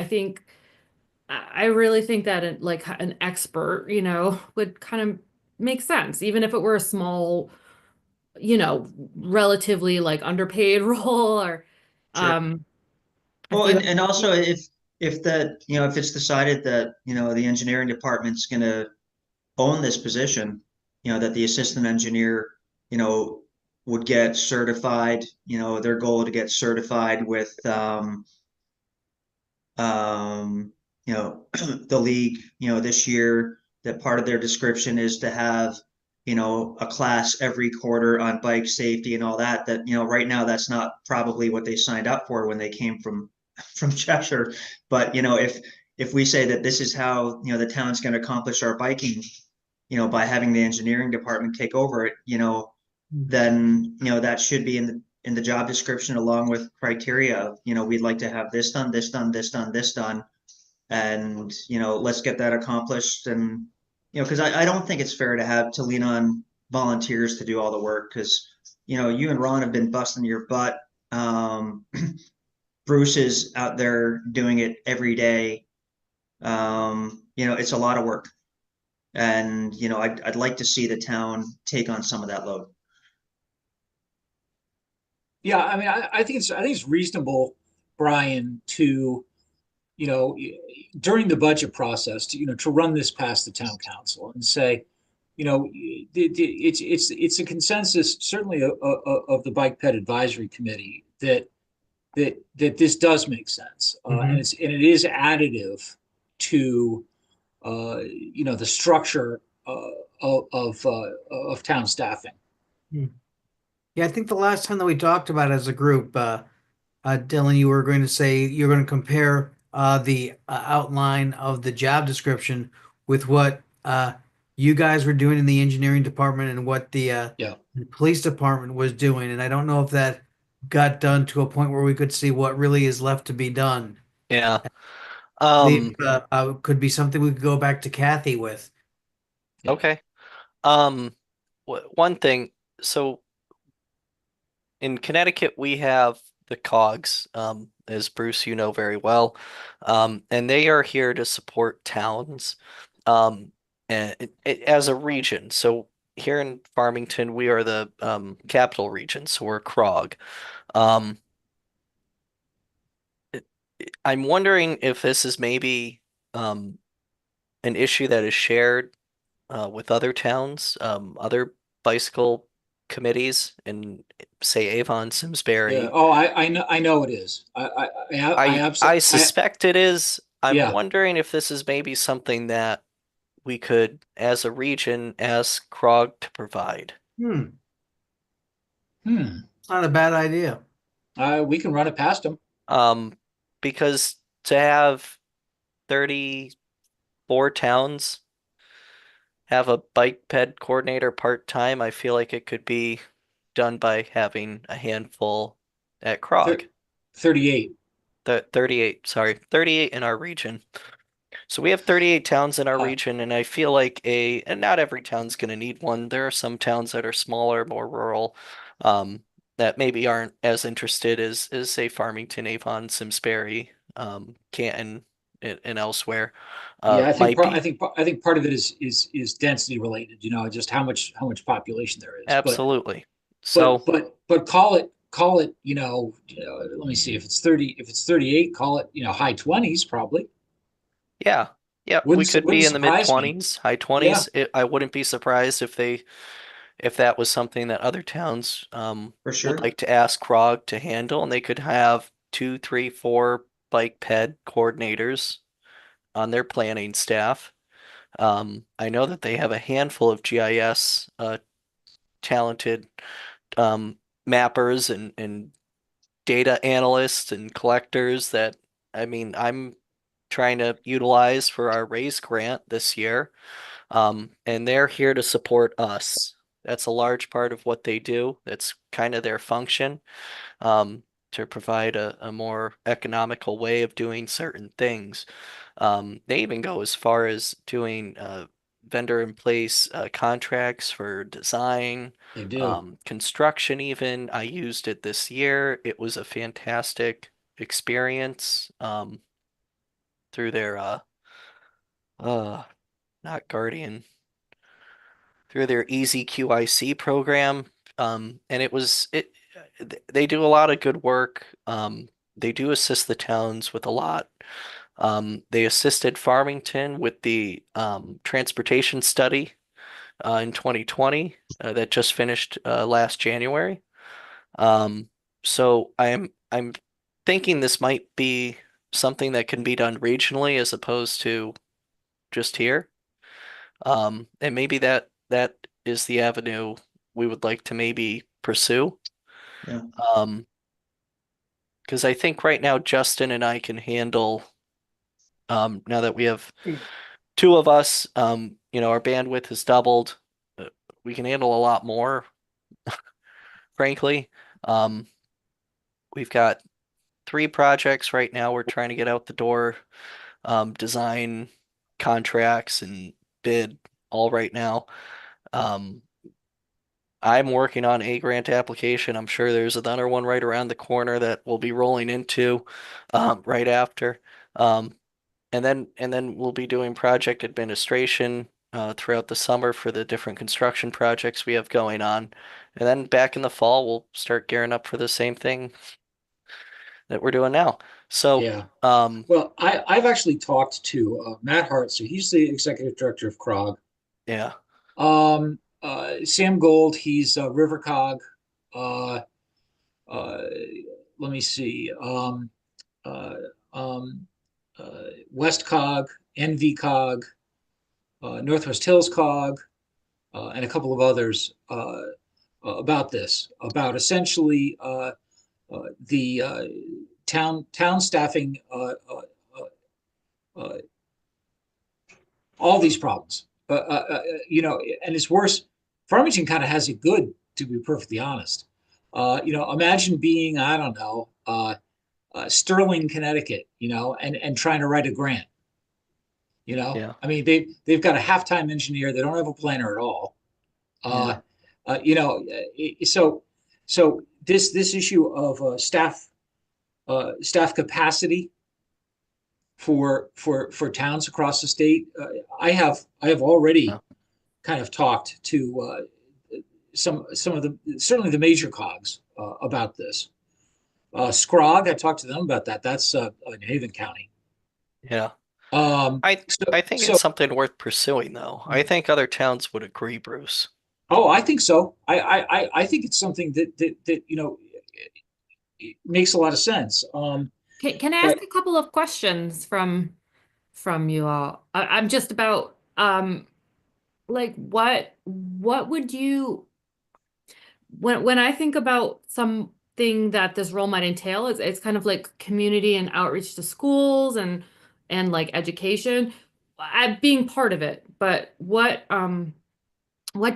I really think that like an expert, would kind of make sense, even if it were a small, relatively like underpaid role or Sure. um I Well, feel and also if that, if it's decided that, the engineering department's going to own this position, that the assistant engineer, you know, would get certified, their goal to get certified with, um, the league, this year, that part of their description is to have, a class every quarter on bike safety and all that, right now that's not probably what they signed up for when they came from from Cheshire. But, if we say that this is how, the town's going to accomplish our biking, by having the engineering department take over it, then, that should be in the job description along with criteria of, we'd like to have this done, this done, this done, this done. And, let's get that accomplished. And, because I don't think it's fair to have to lean on volunteers to do all the work because, you and Ron have been busting your butt. Bruce is out there doing it every day. It's a lot of work. And, I'd like to see the town take on some of that load. Yeah, I mean, I think it's reasonable, Brian, to, you know, during the budget process to, to run this past the town council and say, it's a consensus certainly of the Bike Ped Advisory Committee that this does make sense, and it is additive to, the structure of town staffing. Yeah, I think the last time that we talked about it as a group, Dylan, you were going to say you're going to compare the outline of the job description with what you guys were doing in the engineering department and what Yeah. the police department was doing. And I don't know if that got done to a point where we could see what really is left to be done. Yeah. Believe could be something we could go back to Kathy with. Yeah. Okay. One thing, so in Connecticut we have the COGS, as Bruce, you know very well, and they are here to support towns, and as a region. So here in Farmington, we are the capital region, so we're CROG. Um, I'm wondering if this is maybe an issue that is shared with other towns, other bicycle committees in, say, Avon, Yeah. Simsbury. Oh, I know it is. I I absolutely, suspect it is. I'm yeah. wondering if this is maybe something that we could, as a region, ask CROG to provide. Hmm, Hmm. it's not a bad idea. We can run it past them. Um, because to have 34 towns have a bike ped coordinator part-time, I feel like it could be done by having a handful at CROG. 38. 38, sorry, 38 in our region. So we have 38 towns in our region, and I feel like and not every town's going to need one. There are some towns that are smaller, more rural, that maybe aren't as interested as say Farmington, Avon, Simsbury, Canton, and elsewhere, Yeah, might be. I think part of it is density related, just how much population there is. Absolutely. So But call it, let me see, if it's 38, call it, high 20s probably. yeah, yeah, we could be Wouldn't in the mid surprise me. 20s, high Yeah, 20s. I wouldn't be surprised if that was something that other towns For would sure. like to ask CROG to handle, and they could have 2, 3, 4 bike ped coordinators on their planning staff. I know that they have a handful of GIS talented um, mappers and data analysts and collectors that, I mean, I'm trying to utilize for our raise grant this year. And they're here to support us. That's a large part of what they do. That's kind of their function, um, to provide a more economical way of doing certain things. They even go as far as doing vendor in place contracts for design, They do. construction even. I used it this year. It was a fantastic experience through their uh not Guardian, through their Easy QIC program. And they do a lot of good work. They do assist the towns with a lot. They assisted Farmington with the transportation study in 2020 that just finished last January. So I'm thinking this might be something that can be done regionally as opposed to just here. And maybe that is the avenue we would like to maybe pursue. Yeah. Because I think right now Justin and I can handle, now that we have two of us, our bandwidth has doubled. We can handle a lot more, frankly. We've got 3 projects right now we're trying to get out the door, design, contracts, and bid all right now. I'm working on a grant application. I'm sure there's another one right around the corner that we'll be rolling into right after. And then we'll be doing project administration throughout the summer for the different construction projects we have going on. And then back in the fall, we'll start gearing up for the same thing that we're doing now. So, Yeah. um, Well, I've actually talked to Matt Hart, so he's the executive director of CROG. yeah, Sam Gold, he's RiverCog. Uh, uh, Let me see. WestCog, NVCog, Northwest Hills Cog, and a couple of others about this, about essentially the town staffing, all these problems. And it's worse. Farmington kind of has it good, to be perfectly honest. Imagine being, I don't know, Sterling, Connecticut, and trying to write a grant. yeah, I mean, they've got a half-time engineer. They don't have a planner at all. So this issue of staff capacity for towns across the state, I have already Yeah. kind of talked to some of the, certainly the major cogs about this. Scrog, I talked to them about that. That's in Haven County. yeah. Um, I so, I think so it's something worth pursuing, though. I think other towns would agree, Bruce. Oh, I think so. I think it's something that it makes a lot of sense. Can I ask But a couple of questions from you all? I'm just about like what would you when I think about something that this role might entail, it's kind of like community and outreach to schools and like education. I being part of it, but what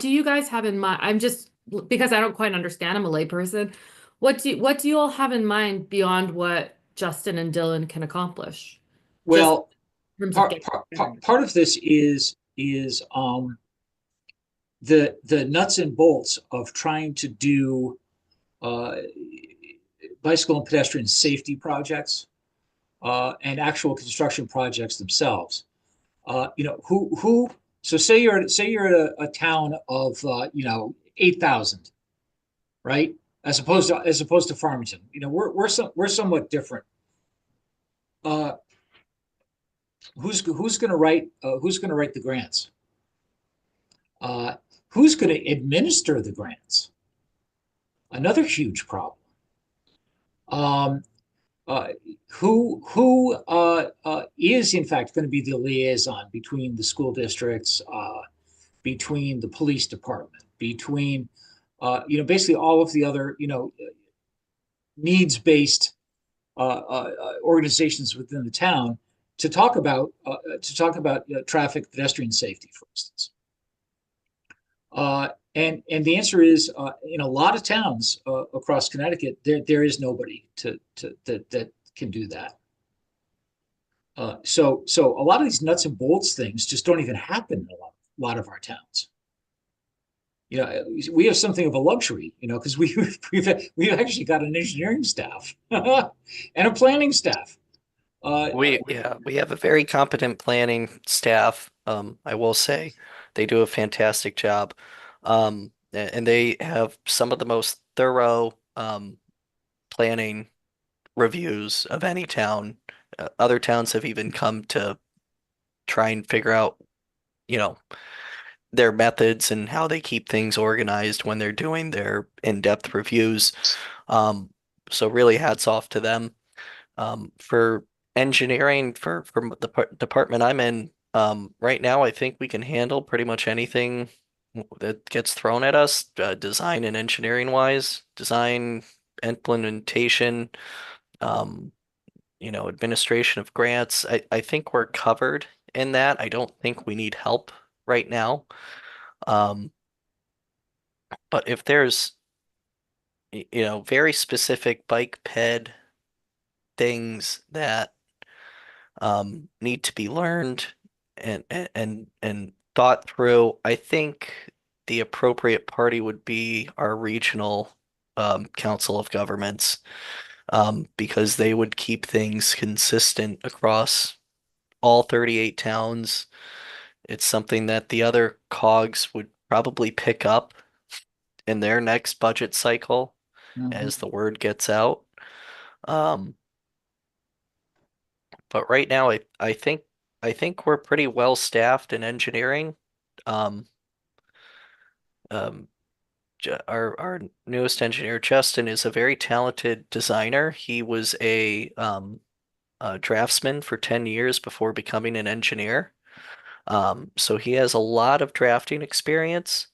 do you guys have in mind? I'm just because I don't quite understand. I'm a layperson. What do you all have in mind beyond what Justin and Dylan can accomplish? Just well, in terms of part getting part, part of this is the nuts and bolts of trying to do uh, bicycle and pedestrian safety projects and actual construction projects themselves. Who so say you're at a town of 8,000, right? As opposed to Farmington. We're somewhat different. Uh, who's going to write the grants? Who's going to administer the grants? Another huge problem. Um, who is in fact going to be the liaison between the school districts, between the police department, between basically all of the other needs-based organizations within the town to talk about traffic pedestrian safety, for instance. And the answer is, in a lot of towns across Connecticut, there is nobody that can do that. So a lot of these nuts and bolts things just don't even happen in a lot of our towns. You know, we have something of a luxury, you know, because we've actually got an engineering staff and a planning staff. We have a very competent planning staff. I will say they do a fantastic job. And they have some of the most thorough planning reviews of any town. Other towns have even come to try and figure out, you know, their methods and how they keep things organized when they're doing their in-depth reviews. So really hats off to them. For engineering, for the department I'm in, right now, I think we can handle pretty much anything that gets thrown at us, design and engineering wise, design, implementation, um, administration of grants. I think we're covered in that. I don't think we need help right now. But if there's, very specific bike ped things that need to be learned and thought through, I think the appropriate party would be our regional council of governments, because they would keep things consistent across all 38 towns. It's something that the other cogs would probably pick up in their next budget cycle as the word gets out. But right now, I think we're pretty well staffed in engineering. Um, um, our newest engineer, Justin, is a very talented designer. He was a draftsman for 10 years before becoming an engineer. So he has a lot of drafting experience.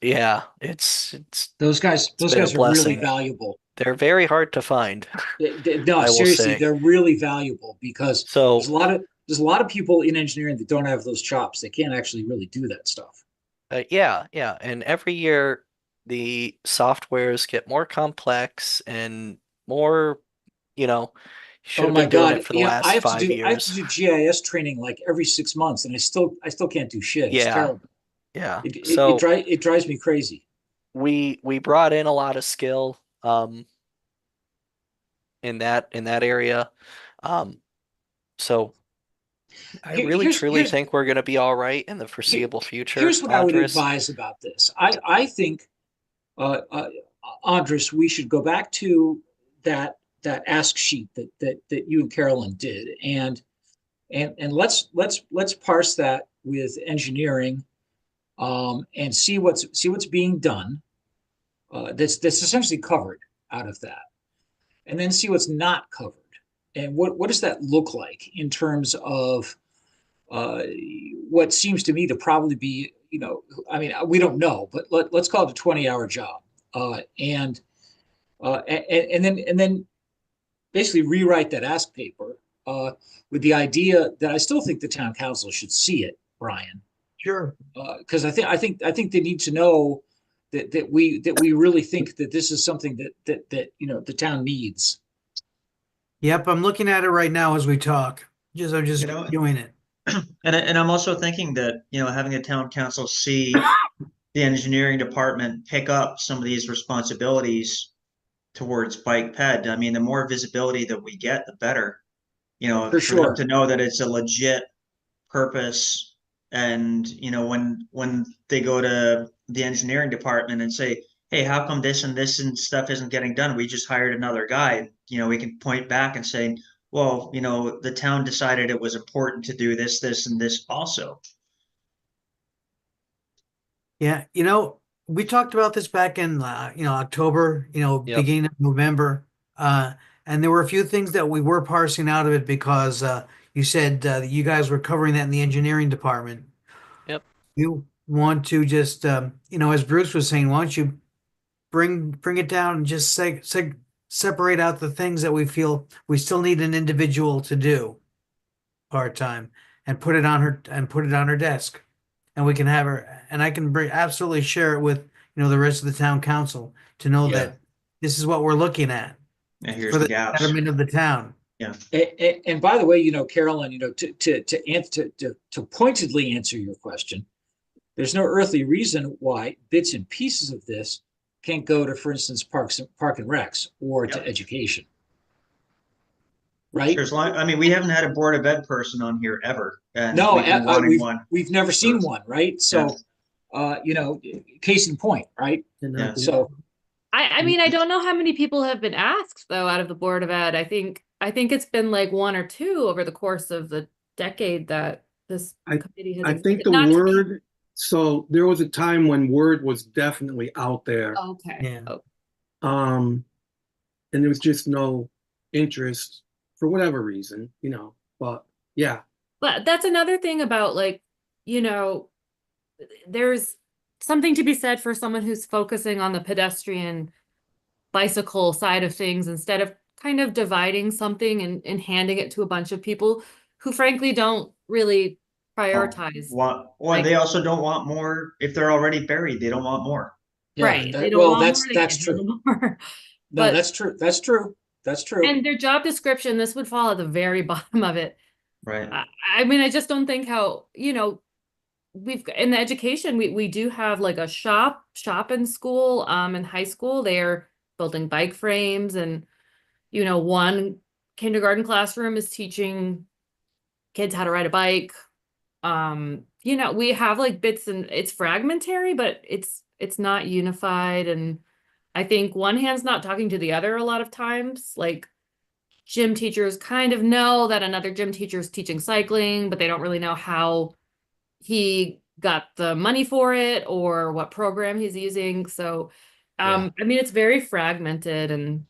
Yeah, it's Those guys been a are really blessing. valuable. They're very hard to find. No, I will seriously, say. they're really valuable because So there's a lot of people in engineering that don't have those chops. They can't actually really do that stuff. yeah, and every year the softwares get more complex and more, you should Oh have my been doing God. it for the Yeah, last five I have to years. do GIS training like every 6 months, and I still can't do shit. It's Yeah, terrible. yeah. It So drives me crazy. we brought in a lot of skill in that area. Um, so I really truly Here's think we're going to be all right in the here, foreseeable future, here's what I would Andres. advise about this. I think, Andres, we should go back to that ask sheet that you and Carolyn did, and let's parse that with engineering, and see what's being done. That's essentially covered out of that, and then see what's not covered, and what does that look like in terms of uh, what seems to me to probably be, I mean, we don't know, but let's call it a 20-hour job, and then basically rewrite that ask paper, with the idea that I still think the town council should see it, Brian, Sure. because I think they need to know that we really think that this is something that the town needs. Yep, I'm looking at it right now as we talk. I'm just You know, doing it. and I'm also thinking that, having the town council see the engineering department pick up some of these responsibilities towards bike ped. I mean, the more visibility that we get, the better. For For them sure. to know that it's a legit purpose, and when they go to the engineering department and say, hey, how come this and stuff isn't getting done? We just hired another guy. We can point back and say, well, the town decided it was important to do this and this also. Yeah, we talked about this back in October, Yep. beginning of November, and there were a few things that we were parsing out of it because you said that you guys were covering that in the engineering department. Yep. You want to just, as Bruce was saying, why don't you bring it down and just separate out the things that we feel we still need an individual to do part time, and put it on her desk. and we can have her, and I can absolutely share it with, the rest of the town council to know Yeah. that this is what we're looking at And here's for the the gaps. betterment of the town. And by the way, Carolyn, to pointedly answer your question, there's no earthly reason why bits and pieces of this can't go to, for instance, park and recs or to Yep. education. Right? Sure, as long, I mean, we haven't had a Board of Ed person on here ever, and No, we've been wanting one. we've never seen one, right? So, case in point, right? Yeah. So, I mean, I don't know how many people have been asked though out of the Board of Ed. I think it's been like one or two over the course of the decade that this committee has I think existed. the Not to be- word, so there was a time when Word was definitely out there. Okay. Yeah. Oh, And there was just no interest for whatever reason, but yeah. But that's another thing about like, there's something to be said for someone who's focusing on the pedestrian bicycle side of things instead of kind of dividing something and handing it to a bunch of people who frankly don't really prioritize. Or Like- they also don't want more. If they're already buried, they don't want more. yeah, Right. that- They don't well, want that's more, they that's can't true. handle more. No, but- that's true. That's true. That's true. And their job description, this would fall at the very bottom of it. Right. I mean, I just don't think how, we've in the education, we do have like a shop in school, in high school. They're building bike frames and, one kindergarten classroom is teaching kids how to ride a bike. We have like bits and it's fragmentary, but it's not unified. And I think one hand's not talking to the other a lot of times. Like gym teachers kind of know that another gym teacher is teaching cycling, but they don't really know how he got the money for it or what program he's using. So, Yeah. I mean, it's very fragmented, and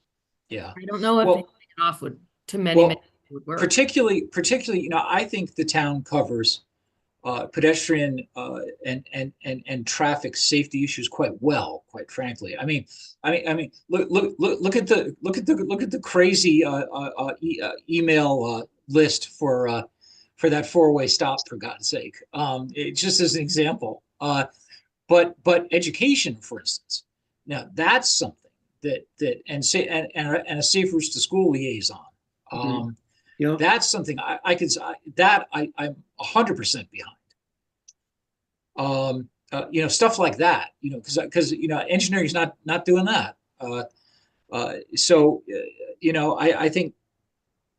Yeah. I don't know if Well- handing it off would to many Well, people would work. Particularly, I think the town covers pedestrian and traffic safety issues quite well, quite frankly. I mean, look at the crazy email list for that four-way stop, for God's sake. It just as an example. But education, for instance, now that's something that and a safe routes to school liaison. Yep. That's something I could that I'm 100% behind. Stuff like that, because engineering is not doing that. I think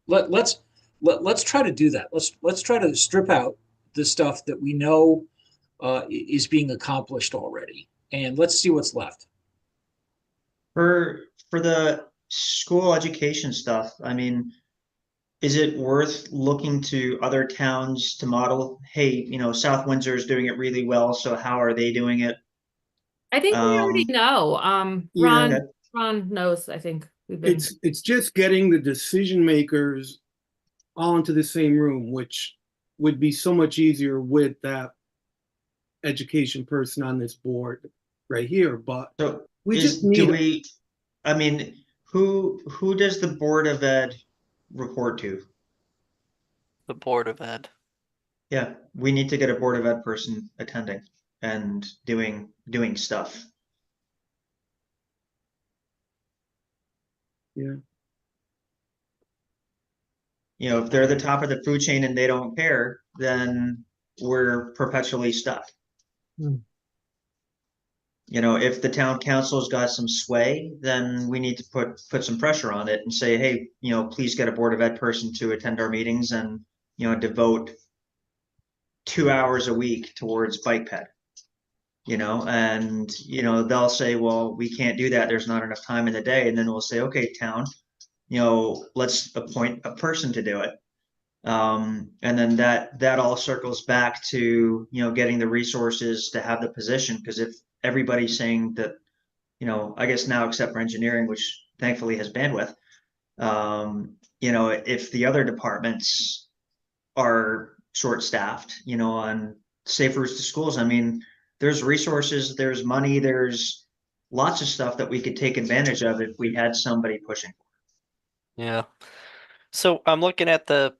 let's try to do that. Let's try to strip out the stuff that we know is being accomplished already, and let's see what's left. For the school education stuff, I mean, is it worth looking to other towns to model? Hey, South Windsor is doing it really well, so how are they doing it? I think we already know. Yeah. Ron knows. I think we've been. It's just getting the decision makers all into the same room, which would be so much easier with that education person on this board right here. But So we just need I mean, who does the Board of Ed report to? The Board of Ed. Yeah, we need to get a Board of Ed person attending and doing stuff. Yeah. If they're the top of the food chain and they don't care, then we're perpetually stuck. Hmm. If the town council's got some sway, then we need to put some pressure on it and say, hey, please get a Board of Ed person to attend our meetings and, devote 2 hours a week towards bike ped. And they'll say, well, we can't do that. There's not enough time in the day. And then we'll say, okay, town, let's appoint a person to do it. And then that all circles back to, getting the resources to have the position. Because if everybody's saying that, I guess now except for engineering, which thankfully has bandwidth, if the other departments are short-staffed, on safe routes to schools, I mean, there's resources, there's money, there's lots of stuff that we could take advantage of if we had somebody pushing. Yeah. So I'm looking at the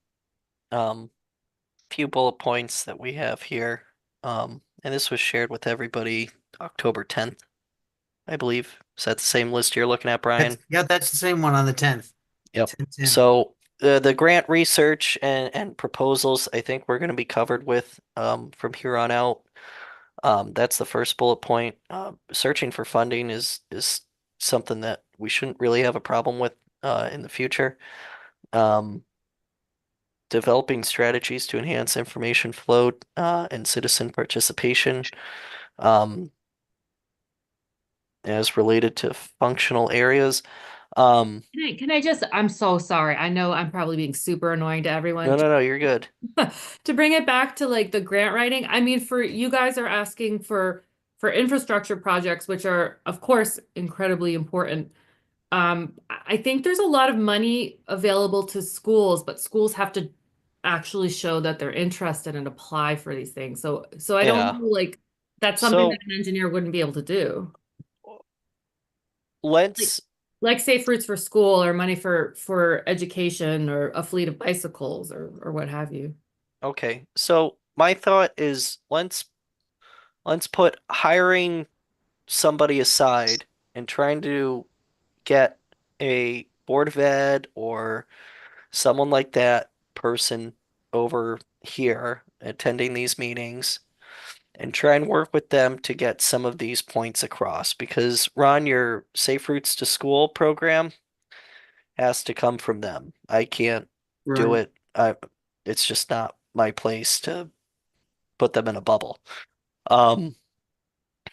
few bullet points that we have here. and this was shared with everybody October 10th, I believe. Is that the same list you're looking at, Brian? That's the same one on the 10th. Yep. 10-10. So the grant research and proposals, I think we're going to be covered with from here on out. That's the first bullet point. Searching for funding is something that we shouldn't really have a problem with in the future. Developing strategies to enhance information flow and citizen participation as related to functional areas. Can I just, I'm so sorry. I know I'm probably being super annoying to everyone. No, you're good. To bring it back to like the grant writing, I mean, for you guys are asking for infrastructure projects, which are of course incredibly important. I think there's a lot of money available to schools, but schools have to actually show that they're interested and apply for these things. So I Yeah. don't know, like that's something So that an engineer wouldn't be able to do. let's Like Safe Routes for School or money for education or a fleet of bicycles or what have you. okay. So my thought is let's put hiring somebody aside and trying to get a board of ed or someone like that person over here attending these meetings and try and work with them to get some of these points across because Ron, your Safe Routes to School program has to come from them. I can't do Right. it. It's just not my place to put them in a bubble um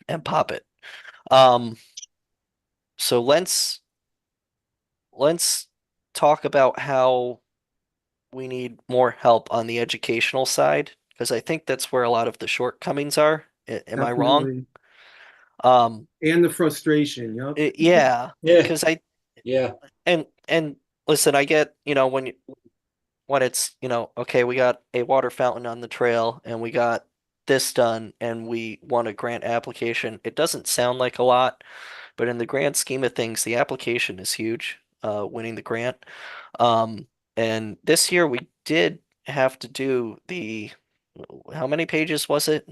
and pop it. Um so let's talk about how we need more help on the educational side because I think that's where a lot of the shortcomings are. Am I wrong? Definitely. Um, And the frustration, yep. yeah, Yeah. because Yeah. and listen, I get, when it's, okay, we got a water fountain on the trail and we got this done and we want a grant application. It doesn't sound like a lot, but in the grand scheme of things, the application is huge, winning the grant. And this year we did have to do how many pages was it?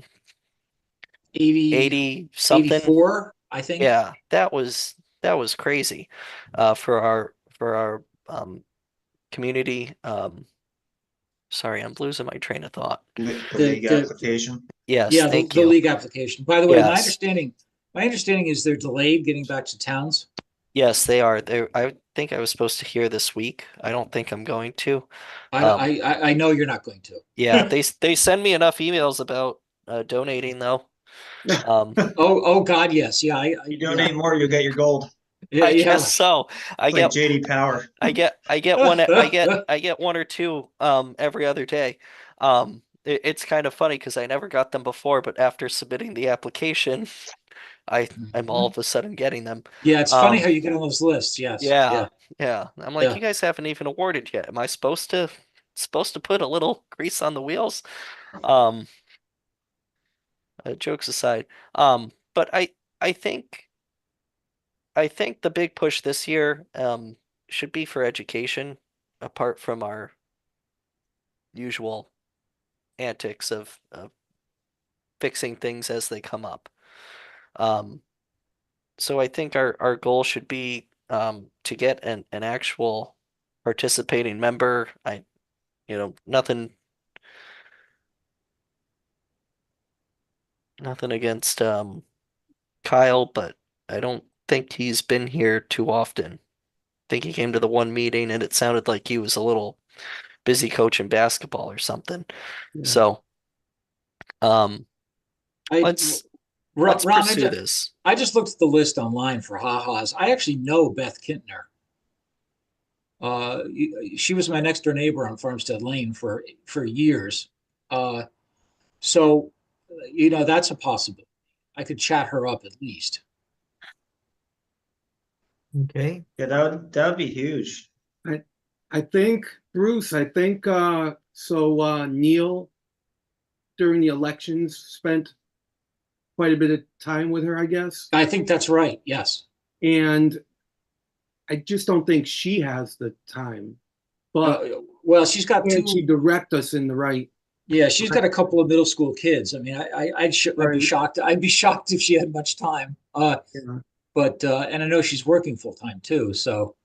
80 something? 84, I think. Yeah, that was crazy, for our community. Sorry, I'm losing my train of thought. The The- league the- application. Yes, Yeah, thank the you. league application. By the way, Yes. my understanding is they're delayed getting back to towns. Yes, they are. I think I was supposed to hear this week. I don't think I'm going to. I, Um, I know you're not going to. Yeah, they send me enough emails about donating though. Oh God, yes. Yeah, You donate more, you'll get your gold. yeah, I yeah. guess so. I It's like get JD Power. I get one or two every other day. It's kind of funny because I never got them before, but after submitting the application, I'm all of a sudden getting them. Yeah, it's funny Um, how you get on those lists. Yes. Yeah, yeah. I'm like, Yeah. you guys haven't even awarded yet. Am I supposed to put a little grease on the wheels? Um, jokes aside, but I think I think the big push this year should be for education, apart from our usual antics of fixing things as they come up. Um, so I think our goal should be to get an actual participating member. Nothing against Kyle, but I don't think he's been here too often. I think he came to the one meeting and it sounded like he was a little busy coaching basketball or something. Yeah. So let's Ron, pursue this. I just looked at the list online for ha-has. I actually know Beth Kintner. She was my next door neighbor on Farmstead Lane for years. So, that's a possibility. I could chat her up at least. Okay. Yeah, that would be huge. I think, Bruce, so Neil during the elections spent quite a bit of time with her, I guess. I think that's right. Yes. And I just don't think she has the time. But Well, she's got can she two. direct us in the right Yeah, she's got a couple of middle school kids. I mean, I'd be Right. shocked. I'd be shocked if she had much time. Yeah. But and I know she's working full time too. So,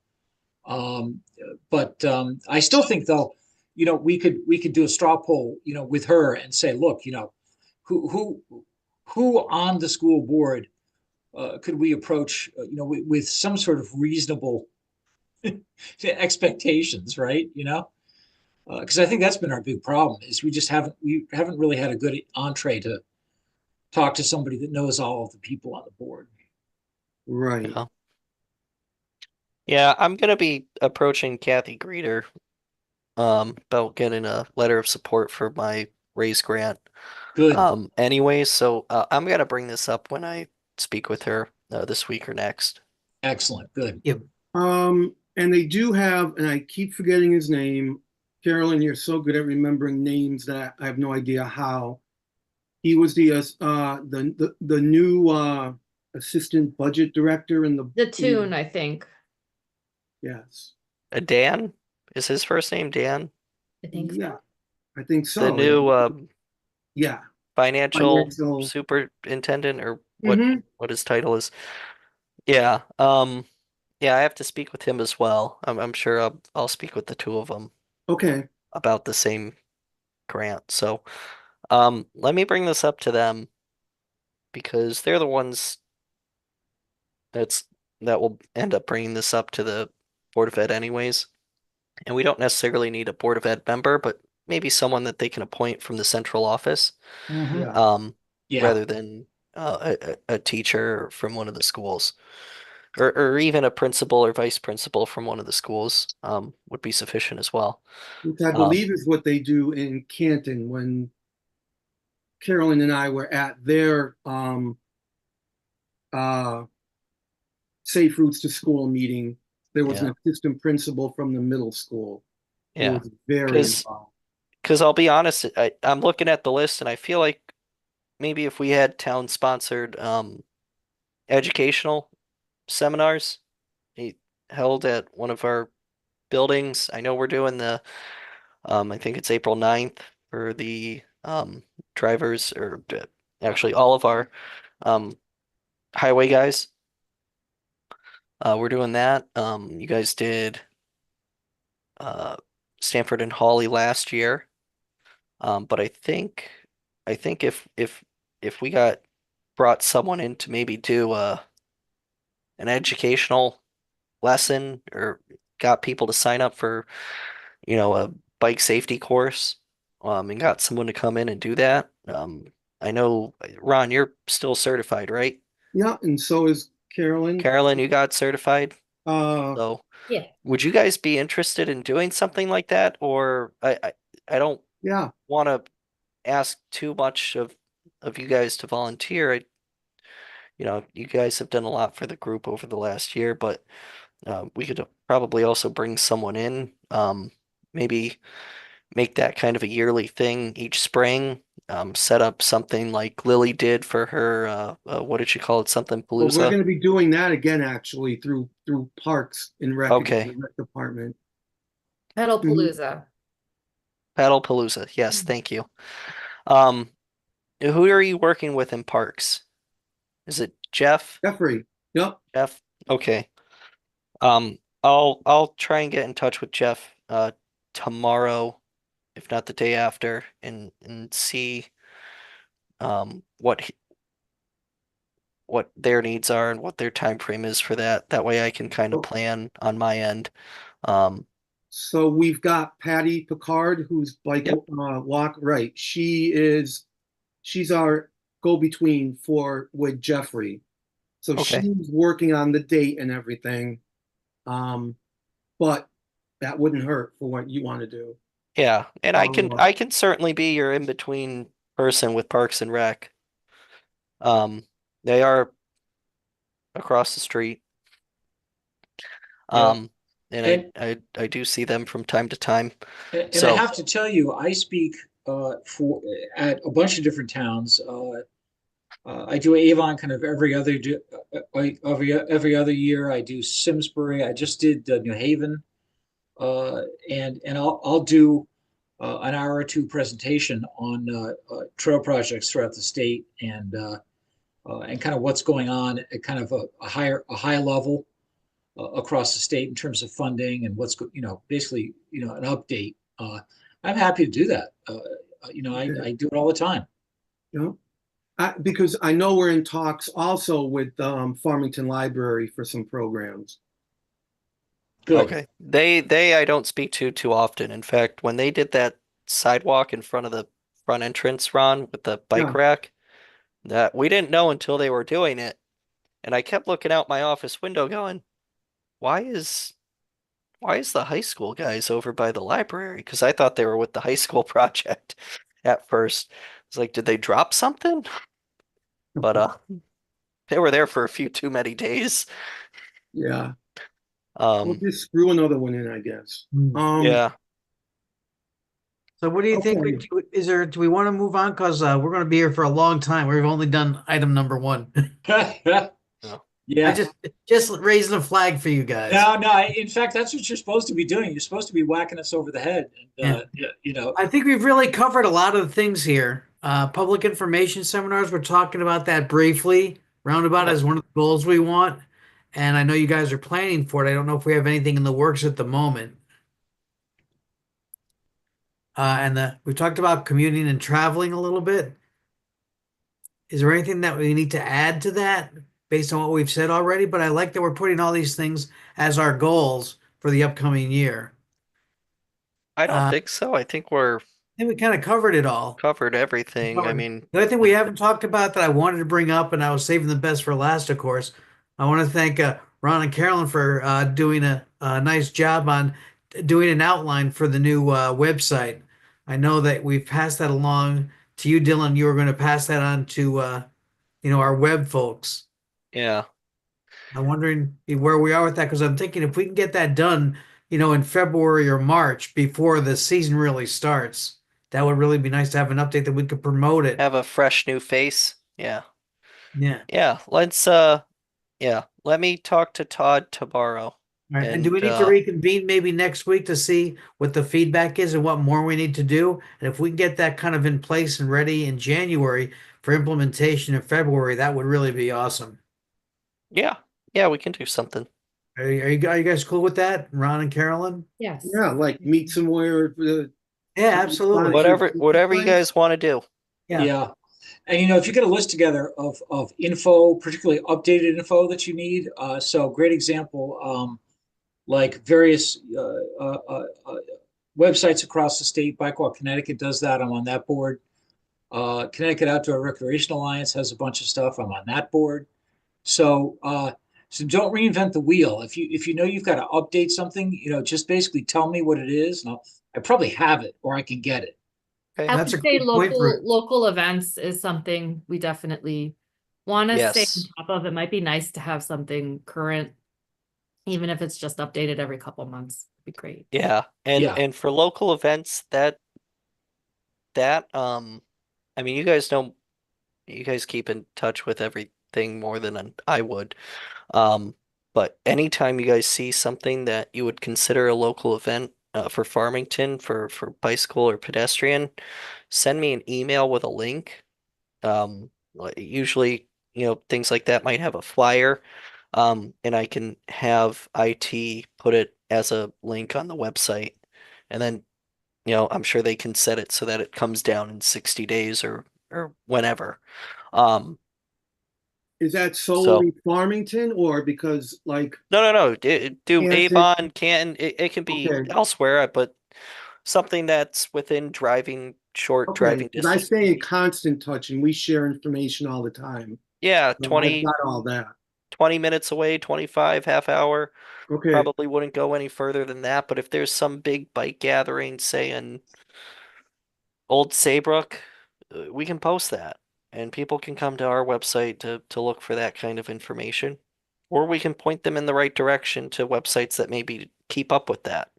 um, I still think though, we could do a straw poll, with her and say, look, who on the school board could we approach, with some sort of reasonable expectations, right? Because I think that's been our big problem is we haven't really had a good entree to talk to somebody that knows all of the people on the board. Right. Yeah. Yeah, I'm gonna be approaching Kathy Greeter about getting a letter of support for my raise grant. Good. Anyways, so I'm gonna bring this up when I speak with her this week or next. Excellent. Good. And they do have, and I keep forgetting his name. Carolyn, you're so good at remembering names that I have no idea how. He was the new assistant budget director in the. The tune, I think. Yes. Dan? Is his first name Dan? I think Yeah, so. I think so. The new Yeah. financial Financial. superintendent or what Mhm. what his title is. Yeah. Yeah, I have to speak with him as well. I'm sure I'll speak with the two of them Okay. about the same grant. So, let me bring this up to them because they're the ones that's that will end up bringing this up to the Board of Ed anyways. And we don't necessarily need a Board of Ed member, but maybe someone that they can appoint from the central office, Yeah. Yeah. rather than a teacher from one of the schools. Or even a principal or vice principal from one of the schools would be sufficient as well. Which I Um, believe is what they do in Canton when Carolyn and I were at their uh Safe Routes to School meeting. There was Yeah. an assistant principal from the middle school who Yeah, was very because involved. I'll be honest, I'm looking at the list and I feel like maybe if we had town-sponsored educational seminars eh, held at one of our buildings. I know we're doing the I think it's April 9th for the drivers or actually all of our um highway guys. We're doing that. You guys did uh Stanford and Holly last year. But I think if we brought someone in to maybe do an educational lesson or got people to sign up for, a bike safety course, and got someone to come in and do that. I know, Ron, you're still certified, right? Yeah, and so is Carolyn. Carolyn, you got certified. Uh, So Yeah. would you guys be interested in doing something like that? Or I don't yeah, want to ask too much of you guys to volunteer. You guys have done a lot for the group over the last year, but we could probably also bring someone in, maybe make that kind of a yearly thing each spring. Set up something like Lily did for her. What did she call it? Something but we're Palooza. going to be doing that again actually through Parks and Rec, Okay, the Rec Department. Pedalpalooza. Paddle Palooza. Yes, thank you. Um, who are you working with in parks? Is it Jeff? Jeffrey. Yep. Jeff? Okay. I'll try and get in touch with Jeff tomorrow, if not the day after, and see what their needs are and what their time frame is for that. That way I can kind of Oh. plan on my end. Um, So we've got Patty Picard, who's like Yep. walk right. She's our go-between with Jeffrey. So Okay. she's working on the date and everything. But that wouldn't hurt for what you want to do. yeah, and I can Follow up. I can certainly be your in-between person with Parks and Rec. They are across the street. Yeah. And And I do see them from time to time. and I So have to tell you, I speak for at a bunch of different towns. I do Avon kind of every other year. I do Simsbury. I just did New Haven, and I'll do an hour or two presentation on trail projects throughout the state and kind of what's going on at kind of a high level across the state in terms of funding and basically an update. I'm happy to do that. I do it all the time. You know, because I know we're in talks also with Farmington Library for some programs. Good. Okay. They I don't speak to too often. In fact, when they did that sidewalk in front of the front entrance, Ron, with the bike Yeah. rack, that we didn't know until they were doing it. And I kept looking out my office window going, why is the high school guys over by the library? Because I thought they were with the high school project at first. It's like, did they drop something? But they were there for a few too many days. Yeah, we'll just screw another one in, I guess. Yeah. So what do you think? Okay. Do we want to move on? Because we're going to be here for a long time. We've only done item number 1. Yeah. I just raising a flag for you guys. No. In fact, that's what you're supposed to be doing. You're supposed to be whacking us over the head. And, I think we've really covered a lot of the things here. Public information seminars, we're talking about that briefly. Roundabout Yep. is one of the goals we want. And I know you guys are planning for it. I don't know if we have anything in the works at the moment. We talked about commuting and traveling a little bit. Is there anything that we need to add to that based on what we've said already? But I like that we're putting all these things as our goals for the upcoming year. I don't Uh, think so. I think we're I think we kind of covered it all. covered everything. I Covered. mean, The other thing we haven't talked about that I wanted to bring up, and I was saving the best for last, of course. I want to thank Ron and Carolyn for doing a nice job on doing an outline for the new website. I know that we've passed that along to you, Dylan. You were going to pass that on to our web folks. yeah. I'm wondering where we are with that because I'm thinking if we can get that done, in February or March before the season really starts, that would really be nice to have an update that we could promote it. Have a fresh new face. Yeah. Yeah. Yeah. Let me talk to Todd tomorrow. All right. And do we need And, to reconvene maybe next week to see what the feedback is and what more we need to do? And if we can get that kind of in place and ready in January for implementation in February, that would really be awesome. Yeah, we can do something. Are you guys cool with that, Ron and Carolyn? Yes. Yeah, like meet somewhere. Yeah, absolutely. Whatever you guys want to do. Yeah. Yeah. And if you get a list together of info, particularly updated info that you need, so great example, like various websites across the state. Bike Walk Connecticut does that. I'm on that board. Connecticut Outdoor Recreation Alliance has a bunch of stuff. I'm on that board. So don't reinvent the wheel. If you know you've got to update something, just basically tell me what it is, and I probably have it or I can get it. Okay. I That's would a say good point for local events is something we definitely want to stay Yes. on top of. It might be nice to have something current, even if it's just updated every couple months. It'd be great. Yeah. And for local events that I mean, you guys keep in touch with everything more than I would. But anytime you guys see something that you would consider a local event for Farmington for bicycle or pedestrian, send me an email with a link. Usually, things like that might have a flyer. And I can have IT put it as a link on the website. And then, I'm sure they can set it so that it comes down in 60 days or whenever. Is that solely Farmington or because like No. Do Canton? Avon, Canton, it can be Okay. elsewhere, but something that's within short driving because I distance. stay in constant touch and we share information all the time. Yeah, So 20 I've got all that. 20 minutes away, 25, half hour. Okay. Probably wouldn't go any further than that, but if there's some big bike gathering, say in Old Saybrook, we can post that and people can come to our website to look for that kind of information. Or we can point them in the right direction to websites that maybe keep up with that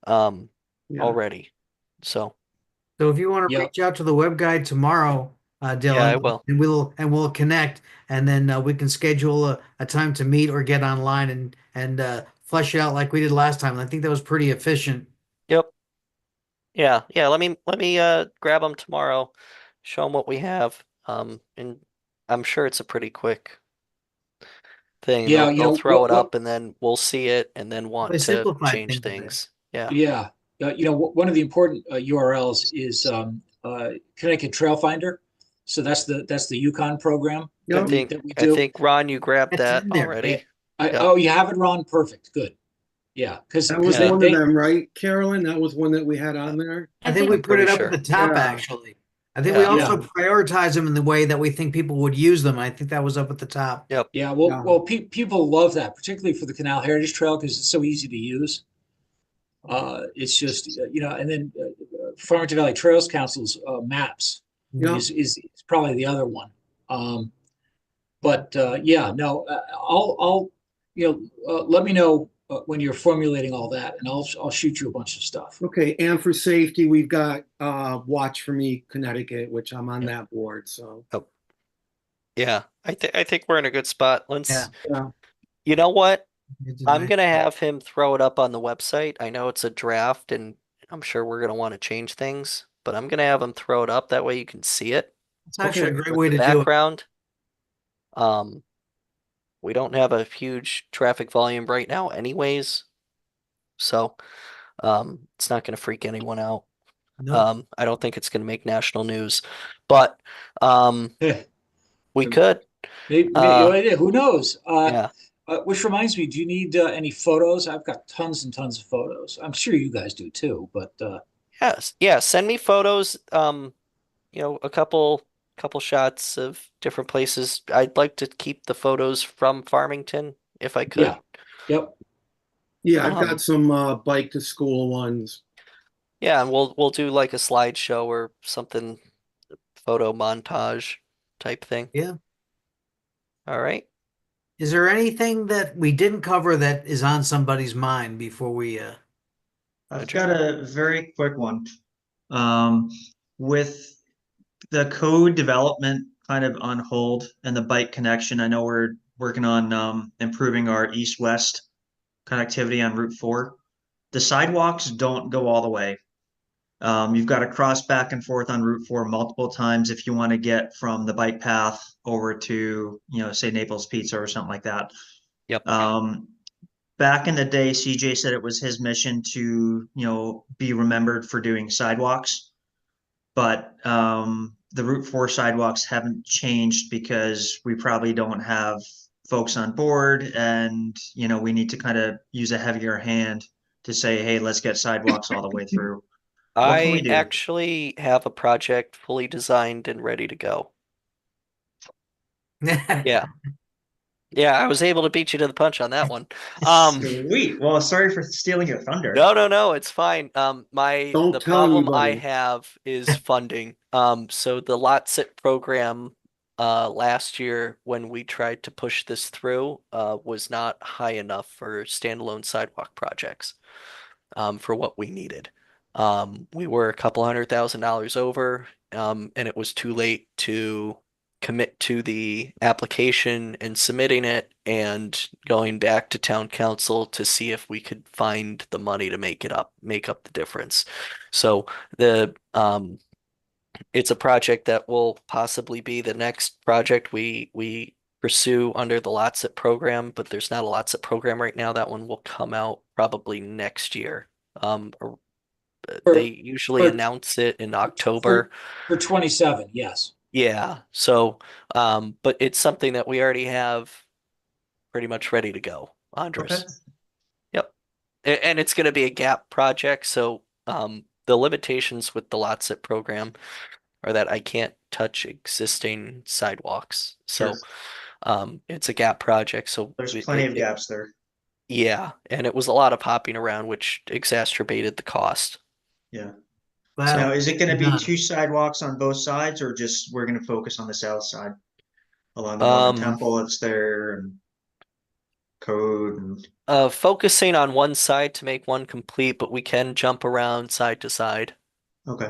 Yeah. already. So if you want to Yep. reach out to the web guy tomorrow, Dylan, I will. and we'll connect, and then we can schedule a time to meet or get online and flesh it out like we did last time. I think that was pretty efficient. Yep. Yeah, yeah, let me grab them tomorrow, show them what we have. And I'm sure it's a pretty quick thing. Yeah, They'll throw it up and then we'll see it and then want They to simplified change things a bit. things. Yeah. yeah, one of the important URLs is Connecticut Trail Finder. So that's the Yukon program Yeah. that we I do. think Ron, you grabbed That's that in there. already. Yep. Oh, you have it, Ron? Perfect. Good. Yeah, because That was Yeah. one of them, right, Carolyn? That was one that we had on there. I think we I'm put it pretty up sure. at the top, Yeah. actually. I think we Yeah. also prioritize them in the way that we think people would use them. I think that was up at the top. Yep. Yeah, Yeah. people love that, particularly for the Canal Heritage Trail because it's so easy to use. It's just and then Farmington Valley Trails Council's maps Yeah. is probably the other one. But yeah, no, I'll let me know when you're formulating all that, and I'll shoot you a bunch of stuff. Okay, and for safety, we've got Watch for Me Connecticut, which I'm on Yep. that board, so. Yeah. I think we're in a good spot. Let's, Yeah. Yeah. you know what? It's a I'm nice- gonna have him throw it up on the website. I know it's a draft and I'm sure we're gonna want to change things, but I'm gonna have him throw it up. That way you can see it. It's actually a Okay. great way to do it. Background. We don't have a huge traffic volume right now anyways. So, it's not gonna freak anyone out. No, I don't think it's gonna make national news, but, we could, Maybe, who knows? yeah. Which reminds me, do you need any photos? I've got tons and tons of photos. I'm sure you guys do too, but Yes, yeah, send me photos, a couple shots of different places. I'd like to keep the photos from Farmington if I could. yeah, yep. Yeah, I've Um, got some bike to school ones. Yeah, and we'll do like a slideshow or something, photo montage type thing. yeah. All right. Is there anything that we didn't cover that is on somebody's mind before we I've got a very quick one. With the code development kind of on hold and the bike connection, I know we're working on improving our east-west connectivity on Route 4. The sidewalks don't go all the way. You've got to cross back and forth on Route 4 multiple times if you want to get from the bike path over to, say Naples Pizza or something like that. Yep. Back in the day, CJ said it was his mission to, be remembered for doing sidewalks. But the Route 4 sidewalks haven't changed because we probably don't have folks on board, and we need to kind of use a heavier hand to say, hey, let's get sidewalks all the way through. What can we I do? actually have a project fully designed and ready to go. Yeah. Yeah, I was able to beat you to the punch on that one. Sweet. Well, sorry for stealing your thunder. No, it's fine. Don't The tell problem I anybody. have is funding. So the LOTCIT program last year when we tried to push this through was not high enough for standalone sidewalk projects for what we needed. We were a couple $100,000 over, and it was too late to commit to the application and submitting it and going back to town council to see if we could find the money to make up the difference. So it's a project that will possibly be the next project we pursue under the LOTCIT program, but there's not a LOTCIT program right now. That one will come out probably next year. They usually for- announce it in October. For 27, yes. Yeah, so, but it's something that we already have pretty much ready to go, Andres. Okay. Yep. And it's going to be a gap project, so the limitations with the LOTCIT program are that I can't touch existing sidewalks. So Sure. it's a gap project, so There's plenty of gaps there. yeah, and it was a lot of hopping around, which exacerbated the cost. Yeah. Well, Now, is it going to be done. 2 sidewalks on both sides, or just we're going to focus on the south side along the Mormon Temple? It's there, and code, and Focusing on one side to make one complete, but we can jump around side to side. okay.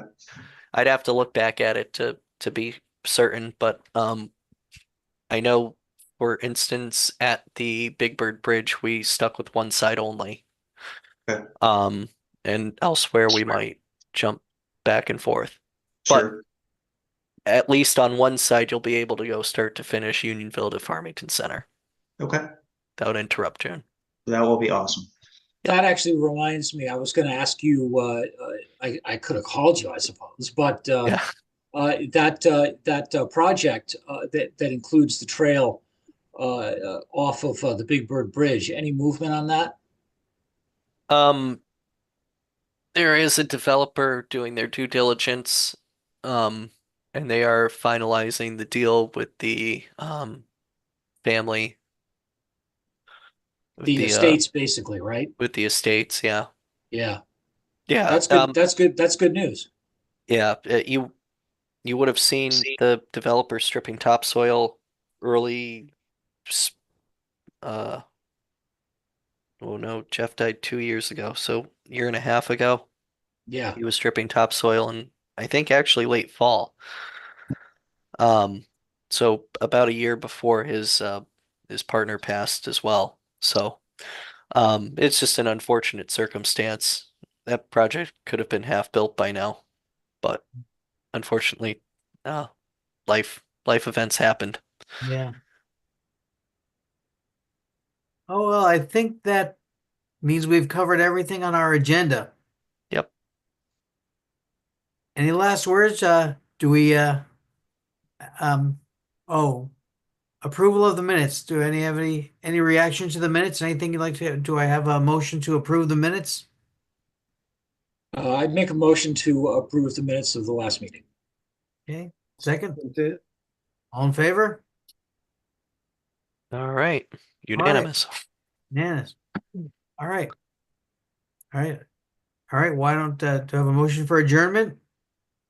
I'd have to look back at it to be certain, but I know, for instance, at the Big Bird Bridge, we stuck with one side only. Okay. And elsewhere we might jump back and forth. But Sure. at least on one side, you'll be able to go start to finish Unionville to Farmington Center Okay. without interruption. That will be awesome. That actually reminds me, I was going to ask you, I could have called you, I suppose, but Yeah. that project that includes the trail off of the Big Bird Bridge, any movement on that? There is a developer doing their due diligence, and they are finalizing the deal with the family, with The the estates, basically, right? with the estates. Yeah, Yeah, yeah. that's good. That's good. That's good news. Yeah. You would have seen the developer stripping topsoil early. s- Uh, oh no, Jeff died 2 years ago, so year and a half ago. Yeah. He was stripping topsoil and I think actually late fall. So about a year before his partner passed as well. So it's just an unfortunate circumstance. That project could have been half built by now, but unfortunately, uh life events happened. Yeah. Oh, well, I think that means we've covered everything on our agenda. Yep. Any last words? Do we, um, oh, approval of the minutes. Do any have any reaction to the minutes? Anything you'd like to, do I have a motion to approve the minutes? I'd make a motion to approve the minutes of the last meeting. Okay, second, That's it. all in favor? All right. Unanimous. Unanimous. All right. All right. All right, why don't, do I have a motion for adjournment?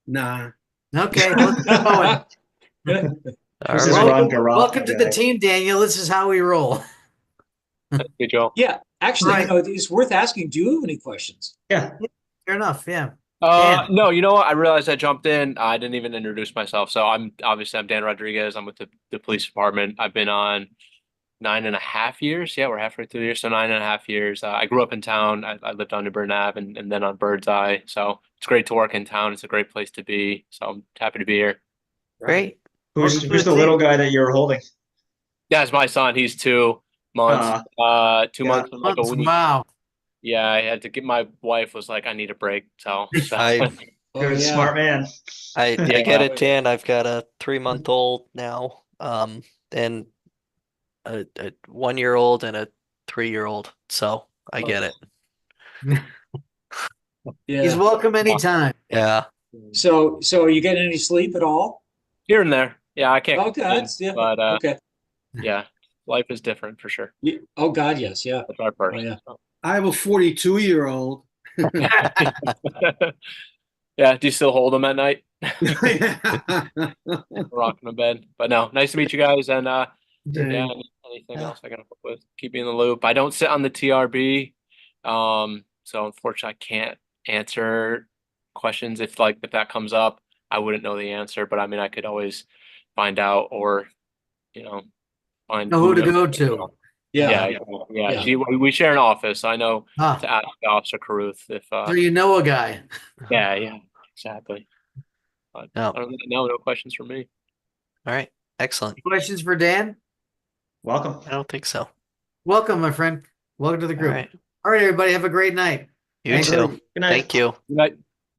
Nah. Okay, let's keep going. All This is right. Ron Garofalo, Welcome to the guys. team, Daniel. This is how we roll. Good job. Yeah, actually, Right. it's worth asking. Do you have any questions? Yeah. Fair enough, yeah. Dan. No, you know what? I realized I jumped in. I didn't even introduce myself. So I'm Dan Rodriguez. I'm with the police department. I've been on 9.5 years. Yeah, we're halfway through the year, so 9.5 years. I grew up in town. I lived on New Bern Ave and then on Bird's Eye. So it's great to work in town. It's a great place to be. So I'm happy to be here. Great. Who's Welcome to the the little team. guy that you're holding? Yeah, it's my son. He's 2 months. 2 months and like a week. Wow. Yeah, I had to get my wife was like, I need a break. So I Oh, Good, yeah. smart man. I Yeah. get it, Dan. I've got a 3-month-old now, and a 1-year-old and a 3-year-old. So I get it. Yeah. He's welcome anytime. Yeah. So are you getting any sleep at all? Here and there. Yeah, I can't Okay, complain, that's, yeah. but Okay. yeah, life is different for sure. Yeah. Oh God, yes, yeah. That's our first. Oh, yeah. I have a 42-year-old. Yeah, do you still hold them at night? Rocking a bed. But no, nice to meet you guys. And yeah, anything else I can help with? Keep me in the loop. I don't sit on the TRB. So unfortunately I can't answer questions if that comes up. I wouldn't know the answer, but I mean I could always find out or find Know who to knows. go to. Yeah. Yeah. We share an office. I know Ah, to ask Officer Caruth if so you know a guy. yeah, exactly. But No. other than that, no questions from me. All right. Excellent. Questions for Dan? Welcome. I don't think so. Welcome, my friend. Welcome to the All group. right. All right, everybody, have a great night. You Thanks. too. Good night. Thank you. Good night.